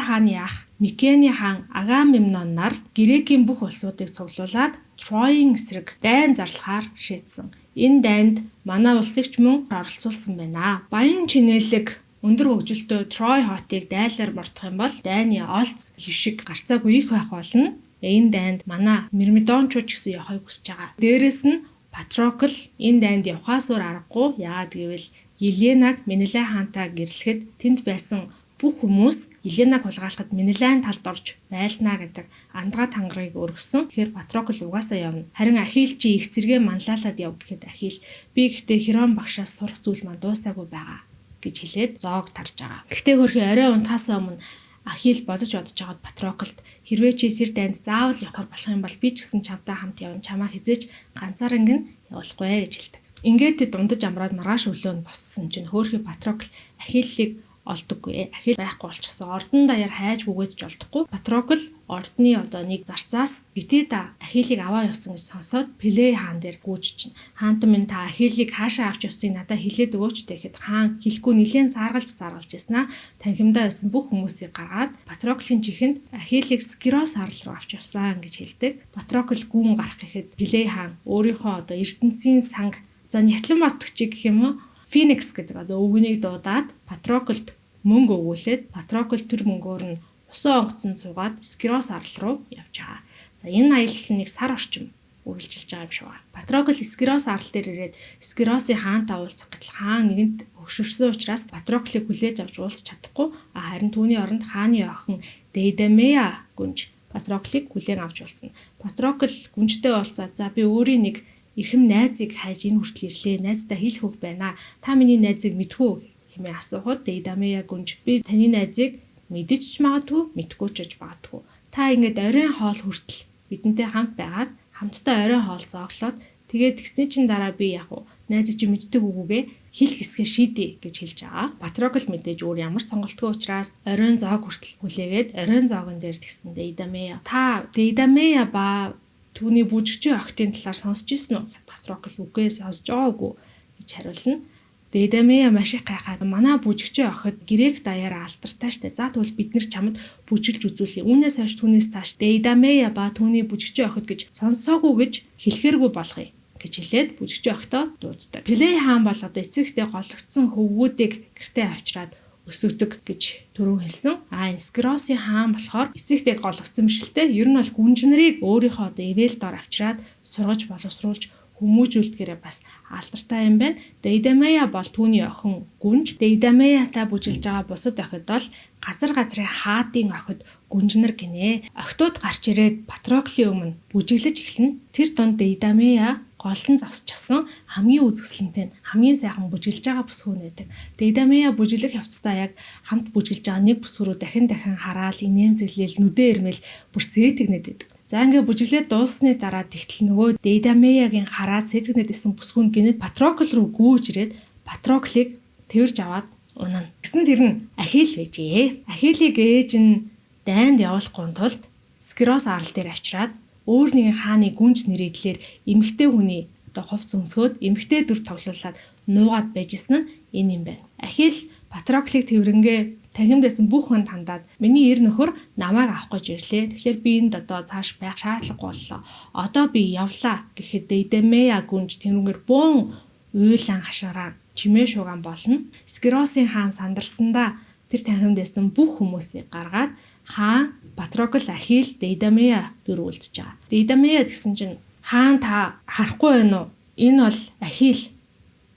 хааны ах Микены хаан Агамемнон нар Грекийн бүх улсуудыг цуглуулад Троийн эсрэг дайн зарлахаар шийдсэн. Энэ дайнд манай улсыг ч мөн оролцуулсан байна. Баян чинээлэг өндөр хөгжилтэй Трой хотыг дайлаар мартах юм бол дайны олц хишиг гарцаагүй их байх болно. Энэ дайнд манай Мирмидончууд ч гэсэн явахыг хүсэж байгаа. Дээрэс нь Патрокл энэ дайнд явхаас өөр аргагүй. Яагаад гэвэл Еленаг Менелай хаантай гэрлэхэд тэнд байсан бүх хүмүүс Еленаг хулгайлахад Менелайн талд орж байлнаа гэдэг андгаа тангарыг өргөсөн. Тэгэхээр Патрокл угаасаа явна. Харин Ахилл чи их зэрэгэ манлайлаад яв гэхэд Ахилл би гэхдээ Херон багшаас сурах зүйл маань дуусаагүй байгаа гэж хэлээд зоог тарж байгаа. Гэхдээ хөрхи орой унтахаасаа өмнө Ахилл бодож байгаад Патроклд хэрвээ чи тэр дайнд заавал явахар болох юм бол би ч гэсэн чамтай хамт явна. Чамаа хизээж ганцаараа ингэ явуулахгүй гэж хэлдэг. Ингээд тэд дундаж амраад маргааш өглөө нь боссон чинь хөөрхи Патрокл Ахиллыг олдоггүй. Ахилл байхгүй болчихсон. Ордон даяар хайж бүгээдж олдохгүй. Патрокл ордны одоо нэг зарцаас битээ та Ахиллыг аваа явсан гэж сонсоод Пелей хаан дээр гүйж чинь. Хаантан минь та Ахиллыг хаашаа авч явсныг надад хэлээд өгөөч гэхэд хаан хэлэхгүй нэлээд зааргалж яснаа танхимдаа байсан бүх хүмүүсийг гаргаад Патроклийн чихэнд Ахиллыг Скирос арал руу авч явсан гэж хэлдэг. Патрокл гүн гарах гэхэд Пелей хаан өөрийнхөө одоо Эрдэнсийн санг за Нятлан бавтгчийг гэх юм уу Феникс гэдэг одоо өвгөнийг дуудаад Патроклд мөнгө өгүүлээд Патрокл тэр мөнгөөр нь усан онгоцонд суугаад Скирос арал руу явж байгаа. За энэ аялал нэг сар орчим үргэлжилж байгаа юм шиг байна. Патрокл Скирос арал дээр ирээд Скиросын хаантай уулзах гэтэл хаан нэгэнт өгшөрсөн учраас Патроклыг хүлээж авч уулзах чадахгүй. Харин түүний оронд хааны охин Дейдамея гүнж Патроклыг хүлээн авч уулзна. Патрокл гүнжтэй уулзаад за би өөрийн нэг эрхэм найзыг хайж энэ хүртэл ирлээ. Найздаа хэлэх үг байна. Та миний найзыг мэдвүү хэмээн асуухад Дейдамея гүнж би таны найзыг мэдэж ч магадгүй, мэдгүй ч магадгүй. Та ингээд оройн хоол хүртэл бидэнтэй хамт байгаад хамтдаа оройн хоол зооглоод тэгээд тэгсний чин дараа би яг найзыг чи мэддэг үгүйгээ хэл хэсгээ шийдээ гэж хэлж байгаа. Патрокл мэдээж өөр ямар сонголтгүй учраас оройн зоог хүртэл хүлээгээд оройн зоогон дээр тэгсэн Дейдамея. Та Дейдамея ба түүний бүжигчийн охтын талаар сонсч ирсэн үү? Патрокл үгүй сонсож байгаагүй гэж хариулна. Дейдамея маш их гайхаад манай бүжигчийн охид грек даяараа алдартай штэ. За тэгвэл бид нэр чамд бүжиглж үзүүлье. Үүнээс хойш түүнээс цааш Дейдамея ба түүний бүжигчийн охид гэж сонсоогүй гэж хэлэхээргүй болгоё гэж хэлээд бүжигчийн охтоо дууддаг. Пелей хаан бол одоо эцэгтэй гологдсон хөвгүүдийг гэртээ авчираад өсгөдөг гэж түрүү хэлсэн. Скиросын хаан болохоор эцэгтэй гологдсон бишэлтэй. Ер нь бол гүнж нарыг өөрийнхөө одоо ивэл дор авчираад сургаж боловсруулж хүмүүжүүлдгээрээ бас алдартай юм байна. Дейдамея бол түүний охин гүнж. Дейдамеятай бүжилж байгаа бусад охид бол газрын хаадын охид гүнжнэр гинэ. Охтууд гарч ирээд Патроклийн өмнө бүжиглэж эхэлнэ. Тэр донд Дейдамея голтон зогсчихсон хамгийн үзэсгэлэнтэй хамгийн сайхан бүжиглж байгаа бүсгүүн байдаг. Дейдамея бүжиглэх явцдаа яг хамт бүжиглж байгаа нэг бүсгүүрөө дахин хараал инээмсэглэл нүдэ ирмэл бүр сэтгнэд байдаг. За ингээ бүжиглээд дуусны дараа тэгтэл нөгөө Дейдамеягийн хараад сэтгнэд исэн бүсгүүн гинэд Патрокл руу гүйж ирээд Патроклыг тэрж аваад унана. Гэсэн тэр нь Ахилл байжээ. Ахиллыг ээж нь дайнд явуулахгүй тулд Скирос арал дээр авчираад өөр нэгэн хааны гүнж нэрийдлэр эмэгтэй хүний одоо хувц өмсгөөд эмэгтэй дүр тоглуулад нуугаад байжсэн нь энэ юм байна. Ахилл Патроклыг тэрнгээ танхимдсан бүх хүнд хандаад миний эр нөхөр намайг авах гэж ирлээ. Тэгэхээр би энд одоо цааш байх шаардлагагүй боллоо. Одоо би явлаа гэхэд Дейдамея гүнж тэрнгээр бөөн уйлан хашаараа чимээ шууган болно. Скиросын хаан сандарсандаа тэр танхимдсан бүх хүмүүсийг гаргаад хаан Патрокл Ахилл Дейдамея дүр үлдчихэж байгаа. Дейдамея гэсэн чинь хаан та харахгүй байна уу? Энэ бол Ахилл.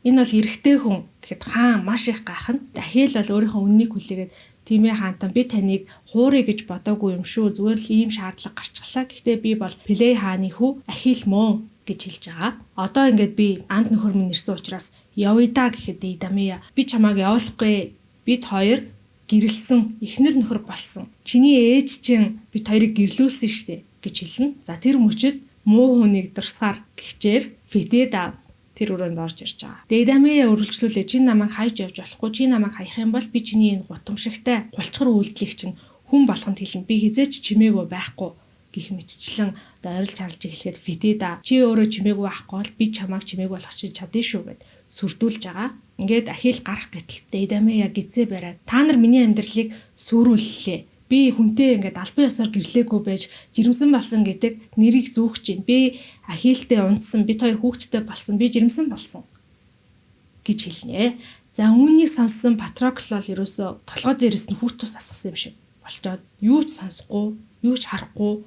Энэ бол эрэгтэй хүн гэхэд хаан маш их гайхна. Ахилл бол өөрийнхөө үннийг хүлээгээд тийм ээ хаантан би таныг хуурай гэж бодоогүй юм шүү. Зүгээр л ийм шаардлага гарчихлаа. Гэхдээ би бол Пелей хааны хүү Ахилл мөн гэж хэлж байгаа. Одоо ингээд би анд нөхөр минь ирсэн учраас явъя да гэхэд Дейдамея би чамааг явуулахгүй. Бид хоёр гэрэлсэн эхнэр нөхөр болсон. Чиний ээж чинь бид хоёрыг гэрлүүлсэн штэ гэж хэлнэ. За тэр мөчөд муу хүнийг дурсахаар гихчээр Фетэда тэр өрөөнд орж ирж байгаа. Дейдамея өргөлжлүүлээ чи намайг хайж явж болохгүй. Чи намайг хаях юм бол би чиний энэ гутамшигтай гулчгар үйлдэлийг чинь хүн болгонд хэлнэ. Би хизээч чимээгүй байхгүй гэх мэтчлэн одоо орилж харлж эхлэхэд Фетэда чи өөрөө чимээгүй байхгүй бол би чамайг чимээгүй болгох чинь чадна шүү гэд сүрдүүлж байгаа. Ингээд Ахилл гарах гэтэл Дейдамея гизээ бариад та нар миний амьдралыг сүрүүллээ. Би хүнтэй ингээд албан ёсоор гэрлээгүй байж жирэмсэн болсон гэдэг нэрийг зүүх чинь. Би Ахиллтэй унтсан, бид хоёр хүүхэдтэй болсон, би жирэмсэн болсон гэж хэлнэ. За үүнийг сонссон Патрокл бол ерөөсөө толгой дээрээс нь хүүхд тус асгасан юм шиг болчоод юу ч сонсохгүй, юу ч харахгүй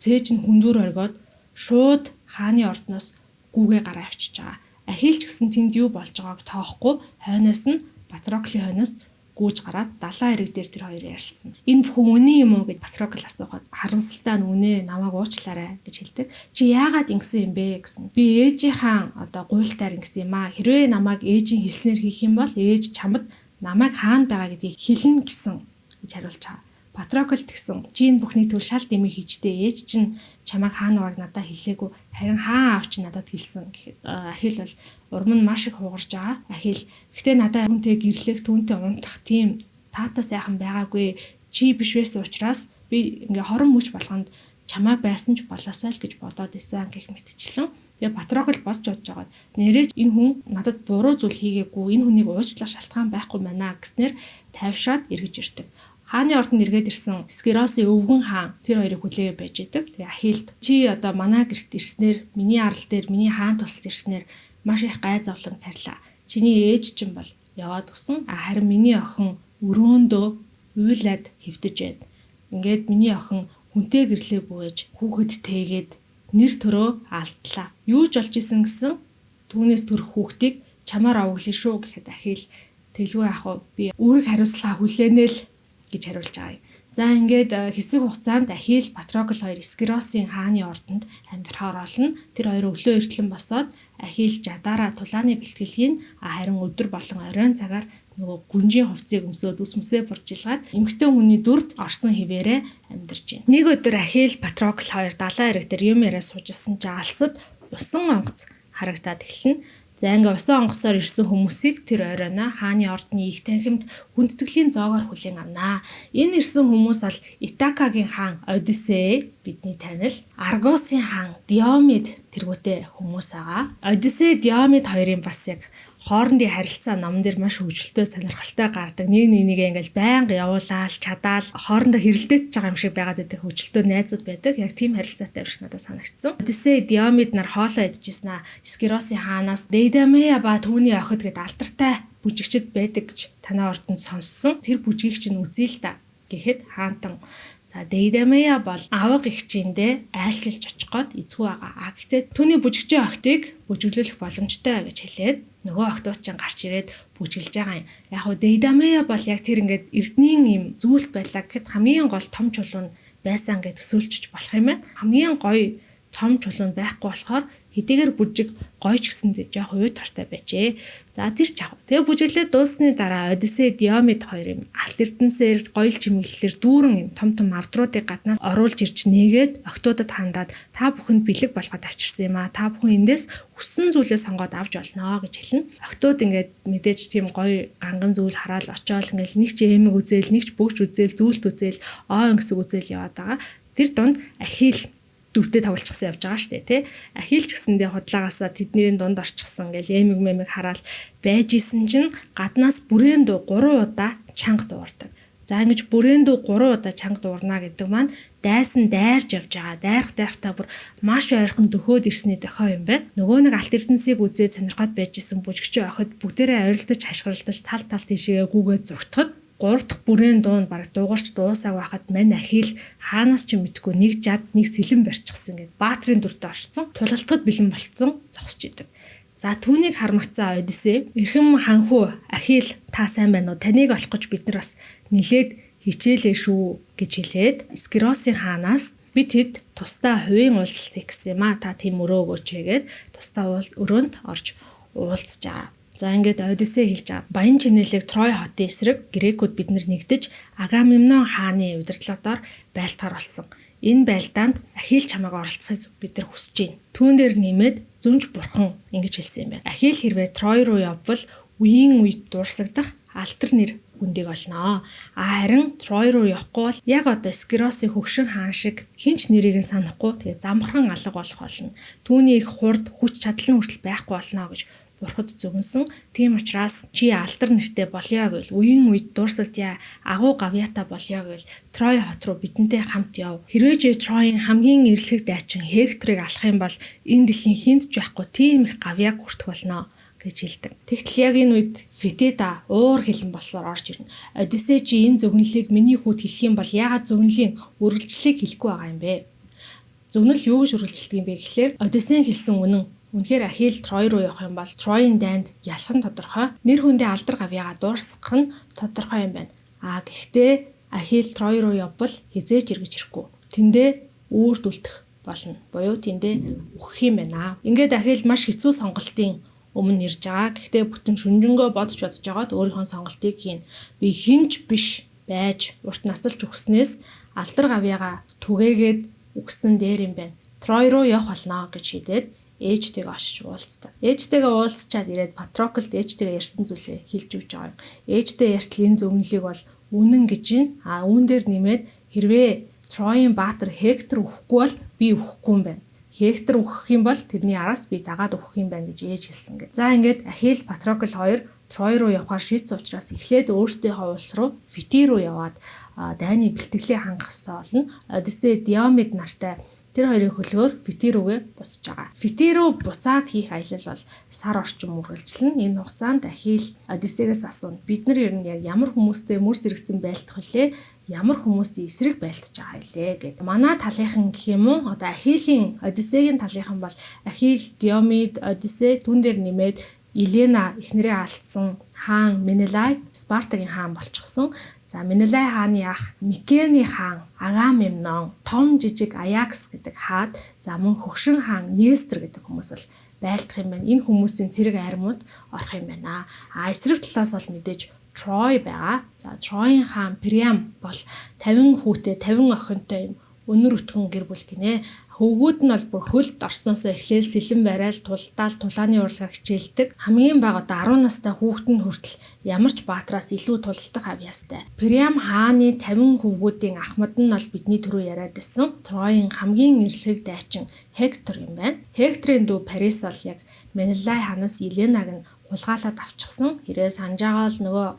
цээж нь хүндүр оргиод шууд хааны ордноос гүүгээ гараа авчиж байгаа. Ахилл ч гэсэн тэнд юу болж байгааг тоохгүй хойноос нь Патроклийн хойноос гүйж гараад далайн хэрэг дээр тэр хоёр ярилцсан. Энэ бүхэн үнэн юм уу гэж Патрокл асуухад харамсалтай нь үнэ намайг уучлаарай гэж хэлдэг. Чи яагаад ингэсэн юм бэ гэсэн. Би ээжийнхаа одоо гуйлтаар ингэсэн юм аа. Хэрвээ намайг ээжийн хэлснээр хийх юм бол ээж чамд намайг хаана байгаа гэдгийг хэлнэ гэсэн гэж хариулж байгаа. Патрокл тэгсэн. Чи энэ бүхний төлөө шал дэмий хийжтэй. Ээж чинь чамайг хаана байгааг надад хэлээгүй. Харин хаан аав чинь надад хэлсэн гэхэд Ахилл бол урам нь маш их хугарж байгаа. Ахилл гэхдээ надад хүнтэй гэрлэх түүнтэй унтах тийм таатай сайхан байгаагүй. Чи биш байсан учраас би ингээ хорон мөч болгонд чамаа байсан ч болоосай л гэж бодоод исэн гэх мэтчлэн. Тэгээ Патрокл болж бодож байгаа. Нэрэж энэ хүн надад буруу зүйл хийгээгүй, энэ хүнийг уучлах шалтгаан байхгүй байна гэснээр тайвшаад эргэж ирдэг. Хааны ордонд эргээд ирсэн Скиросын өвгөн хаан тэр хоёрыг хүлээгээ байж идэг. Тэгээ Ахилд чи одоо манай гэрт ирснээр миний арал дээр миний хаан тусалд ирснээр маш их гай зовлон тарьлаа. Чиний ээж чинь бол яваад өгсөн. Харин миний охин өрөөндөө уйлаад хэвдэж байна. Ингээд миний охин хүнтэй гэрлээ бууж хүүхэд тэгээд нэр төрөө алдлаа. Юу ч болж исэн гэсэн түүнээс төрөх хүүхдийг чамаар овоглоно шүү гэхэд Ахил тэлгүй ах би өөрийг хариуцлага хүлээнэ л гэж хариулж байгаа юм. За ингээд хэсэг хугацаанд Ахил Патрокл хоёр Скиросын хааны ордонд амьдрахаар олно. Тэр хоёр өглөө эртлэн босоод Ахил жадаараа тулааны бэлтгэлгийг харин өдөр болон оройн цагаар нөгөө гүнжийн хувцсыг өмсөөд ус мүсээ буржилгаад эмэгтэй хүний дүрд орсон хിവэрэ амьдарч байна. Нэг өдөр Ахил Патрокл хоёр далайн эрэг дээр юм яриа суужсэн ч алсад усан онгоц харагдаад эхэлнэ. За ингээ усан онгоцоор ирсэн хүмүүсийг тэр оройно хааны ордны их танхимд хүндэтгэлийн зоогоор хүлээн авнаа. Энэ ирсэн хүмүүс бол Итакагийн хаан Одиссей бидний танил, Аргосын хаан Диомед тэргүүтэй хүмүүс байгаа. Одиссей Диомед хоёрын бас яг хоорондын харилцаа номон дээр маш хөвгөлтэй сонирхолтой гардаг. Нэг ингээл байнга явуулаад чадаал хоорондоо хэрэлдэж байгаа юм шиг байгаад байдаг хөвгөлтэй найзууд байдаг. Яг тийм харилцаатай юм шиг надад санагдсан. Одиссей Диомед нар хоолоо идчихсэн аа. Скиросын хаанаас Дейдамея ба түүний охид гэд алдартай бүжигчд байдаг гэж танаа ордонд сонссон. Тэр бүжгийг чинь үзье л та гэхэд хаантан за Дейдамея бол авга ихчиндээ айлчилж очих гээд эзгүй байгаа. Гэхдээ түүний бүжигчийн охтыг бүжиглүүлэх боломжтой гэж хэлээд нөгөө охтууд чинь гарч ирээд бүжиглж байгаа юм. Яг хөө Дейдамея бол яг тэр ингээд эрднийн юм зүйлт байлаа гэхэд хамгийн гол том чулуун байсан гэж төсөөлчих болох юм байна. Хамгийн гоё том чулуун байхгүй болохоор хэдийгээр бүжиг гойч гэсэндээ жоох уу тартай байжээ. За тэр ч яг. Тэгээ бүжиглээд дуусны дараа Одиссей Диомед хоёр юм алт эрдэнсээр гоёл чимэглэлээр дүүрэн юм том авдруудыг гаднаас оруулж ирж нээгээд охтуудад хандаад та бүхэнд бэлэг болгоод авчирсан юм аа. Та бүхэн эндээс хүссэн зүйлээ сонгоод авч болно гэж хэлнэ. Охтууд ингээд мэдээж тийм гоё ганган зүйл хараал очиол ингээд нэг ч эмэг үзээл, нэг ч бөгж үзээл, зүйлт үзээл, өнгөсөг үзээл яваад байгаа. Тэр донд Ахил дүртээ тавуулчихсан явж байгаа штэ тий. Ахил ч гэсэндээ худлаагаасаа тэдний дунд орчихсан ингээл эмэг хараал байж исэн чинь гаднаас бүрэн дуу 3 удаа чанга дуурдаг. За ингэж бүрэн дуу 3 удаа чанга дуурна гэдэг маань дайсан дайрж явж байгаа. Дайрахтаа бүр маш ойрхон дөхөөд ирсний дохио юм байна. Нөгөө нэг алт эрдэнсийг үзээд сонирхоод байж исэн бүжигчийн охид бүгдээрээ ойролдож хашгиралдаж тал тийшээ гүгээд зүгтхад 3 дахь бүрийн дуун баг дуугарч дуусаа байхад мань Ахил хаанаас ч мэдгүй нэг жад нэг сэлэн барьчихсан гэд баатрын дүртэ орцсон. Тулгалтад бэлэн болцсон зогсож идэг. За түүнийг хармагцсан Одиссей эрхэм ханхүү Ахил та сайн байна уу? Таныг олох гэж бид нар бас нилээд хичээлээ шүү гэж хэлээд Скиросын хаанаас бид хэд тусдаа хувийн уулзалт хийх гэсэн юм аа. Та тийм өрөө өгөөч гэгээд тусдаа өрөөнд орж уулзж байгаа. За ингээд Одиссей хэлж байгаа. Баян чинэлэг Трой хотын эсрэг грекүүд бид нар нэгдэж Агамемнон хааны удирдлагаар байлтаар болсон. Энэ байлдаанд Ахил чамайг оролцохыг бид нар хүсэж байна. Түүн дээр нэмээд зүнж бурхан ингэж хэлсэн юм байна. Ахил хэрвээ Трой руу явбал үеийн үед дурсагдах алтар нэр хүндийг олноо. Харин Трой руу явахгүй бол яг одоо Скиросын хөгшин хаан шиг хинч нэрийг нь санахгүй тэгээ замбархан алга болох болно. Түүний их хурд хүч чадлын хүртэл байхгүй болно гэж Бурхад зөвгөнсөн. Тийм учраас чи алтар нэртэй болёо гэвэл үеийн үед дуурсагдъя агуу гавьяата болёо гэвэл Трой хот руу бидэнтэй хамт яв. Хэрвээ чи Троийн хамгийн эрлэг дайчин Хекторыг алах юм бол энэ дэлхийн хинт ч байхгүй тийм их гавьяаг хүртэх болно гэж хэлдэг. Тэгтэл яг энэ үед Фетида уур хилэн болсоор орж ирнэ. Одиссей чи энэ зөвгөнлийг миний хүүд хэлэх юм бол яагаад зөвгөнлийн үргэлжлэлийг хэлэхгүй байгаа юм бэ? Зөвгөнл юу гэж үргэлжилдэг юм бэ гэхлээр Одиссей хэлсэн үнэн. Үнэхээр Ахил Трой руу явах юм бол Троийн дайнд ялах нь тодорхой. Нэр хүндээ алдар гавьяага дуурсгах нь тодорхой юм байна. Гэхдээ Ахил Трой руу явбал хизээж эргэж ирэхгүй. Тэндээ үүрд үлдэх болно. Буюу тэндээ үхэх юм байна. Ингээд Ахил маш хэцүү сонголтын өмнө ирж байгаа. Гэхдээ бүтэн шүнжэнгөө бодож байгаад өөрийнхөө сонголтыг хийн. Би хинч биш байж урт насалж өгснээс алдар гавьяага түгээгээд үгсэн дээр юм байна. Трой руу явах болно гэж шийдээд ээжтэйгээ очиж уулздаг. Ээжтэйгээ уулзчаад ирээд Патроклд ээжтэйгээ ярьсан зүйлээ хэлж өгч байгаа юм. Ээжтэй яртал энэ зөвнөлийг бол үнэн гэж байна. Үүн дээр нэмээд хэрвээ Троийн баатар Хектор үхэхгүй бол би үхэхгүй юм байна. Хектор үхэх юм бол тэрний араас би дагаад үхэх юм байна гэж ээж хэлсэн гэ. За ингээд Ахилл Патрокл хоёр Трой руу явахаар шийдсэн учраас эхлээд өөрсдийнхөө улс руу Фити руу яваад дайны бэлтгэлээ хангах хэрэгтэй болно. Одиссей Диомед нартай тэр хоёрын хөлөөр Фити рүүгээ буцаж байгаа. Фити рүү буцаад хийх аялал бол сар орчим үргэлжлэнэ. Энэ хугацаанд Ахилл Одиссейгээс асууна. Бид нар ер нь яг ямар хүмүүстэй мөр зэрэгцэн байлдах вүлээ? Ямар хүмүүсийн эсрэг байлдаж байгаа илээ гэдэг. Манай талынхан гэх юм уу? Одоо Ахиллийн Одиссейгийн талынхан бол Ахилл, Диомед, Одиссей түн дээр нэмээд Елена эхнэрээ алдсан хаан Менелай Спартагийн хаан болчихсон. За Менелай хааны ах Микены хаан Агамемнон, том жижиг Аякс гэдэг хаад, за мөн хөгшин хаан Нестор гэдэг хүмүүс бол байлдах юм байна. Энэ хүмүүсийн цэрэг армууд орох юм байна. Эсрэг талаас бол мэдээж Трой байгаа. За Троийн хаан Приам бол 50 хүүтэй, 50 охинтой юм өнөр өтгөн гэр бүл гинэ. Хөвгүүд нь бол бүр хөлд орсноос эхлээл сэлэн барайл тулдаал тулааны урлагаар хичээлдэг. Хамгийн бага одоо 10 настай хүүхэд нь хүртэл ямар ч баатараас илүү тулдах авьяастай. Приам хааны 50 хөвгүүдийн ахмад нь бол бидний түрүү яриад байсан. Троийн хамгийн эрлэг дайчин Хектор юм байна. Хекторын дүү Парис бол яг Менелай хаанаас Еленаг нь хулгайлаад авчихсан. Хэрвээ санаж байгаа л нөгөө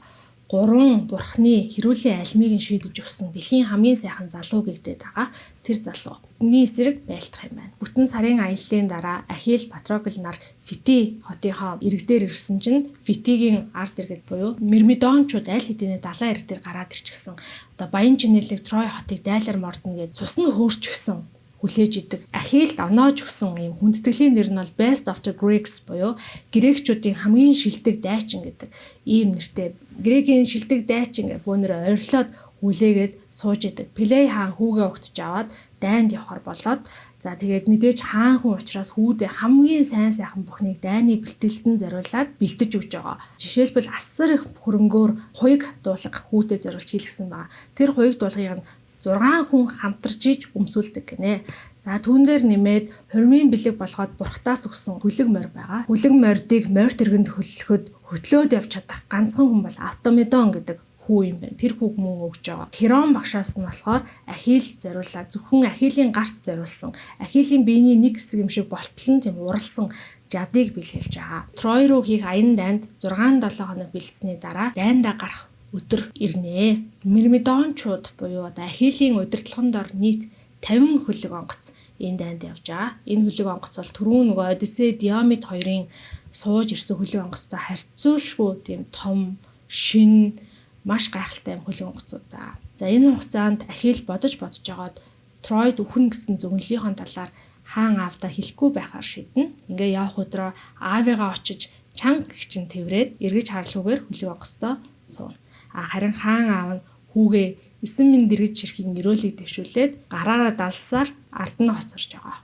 3 бурхны хэрүүлийн альмыг нь шийдэж өгсөн дэлхийн хамгийн сайхан залуу гэгдээд байгаа. Тэр залуу бидний эсрэг байлдах юм байна. Бүтэн сарын аяллаа дараа Ахилл Патрокл нар Фити хотынхоо иргэдээр ирсэн чинь Фитигийн ард иргэд буюу Мирмидончууд аль хэдийн далайн иргэдээр гараад ирчихсэн. Одоо баян чинэлэг Трой хотыг дайлар мордно гэж цус нь хөөрч өгсөн. Хүлээж идэг. Ахиллд оноож өгсөн юм хүндэтгэлийн нэр нь бол Best of the Greeks буюу грекчүүдийн хамгийн шилдэг дайчин гэдэг ийм нэртэй. Грекийн шилдэг дайчин гэх бөөнөр ойрлоод хүлээгээд сууж идэг. Плей хаан хүүгээ өгтөж аваад дайнд явахар болоод за тэгээд мэдээж хаан хүн учраас хүүдээ хамгийн сайн сайхан бүхнийг дайны бэлтгэлтэн зориулаад бэлтэж өгж байгаа. Жишээлбэл асар их хөрөнгөөр хуйг дуулах хүүдээ зориулж хийлгсэн байгаа. Тэр хуйг дуулахыг нь 6 хүн хамтарч иж өмсүүлдэг гинэ. За түүн дээр нэмээд хормын бэлэг болгоод бурхтаас өгсөн хүлэг морь байгаа. Хүлэг морьдыг морь тэргэнд хөллөхөд хөтлөөд явж чадах ганцхан хүн бол Автомедон гэдэг хүү юм байна. Тэр хүүг мөн өгж байгаа. Херон багшаас нь болохоор Ахилл зориулаад зөвхөн Ахиллийн гарт зориулсан. Ахиллийн биений нэг хэсэг юм шиг болтол нь тийм уралсан жадыг бэлгэлж байгаа. Трой руу хийх аян дайнд 6-7 хоног бэлдсэний дараа дайндаа гарах өдөр ирнэ. Мирмидончууд буюу одоо Ахиллийн удирдлагын дор нийт 50 хөлөг онгоц энэ дайнд явж байгаа. Энэ хөлөг онгоц бол түрүүн нөгөө Одиссей Диомед хоёрын сууж ирсэн хөлөг онгоцтой харьцуулшгүй тийм том, шин, маш гайхалтай хөлөг онгоцуд байна. За энэ хугацаанд Ахилл бодож жагаад Тройд үхэн гэсэн зөвнөлийнхөө талаар хаан аавдаа хэлэхгүй байхаар шийднэ. Ингээ явах өдрөө аавыгаа очиж чанга гिचэн тэврээд эргэж харлахгүйгээр хөлөг онгоцтой сууна. Харин хаан аав нь хүүгээ 9 минь дэргэж ирэхин өрөөлийг дэвшүүлээд гараараа далсаар ард нь хоцорж байгаа.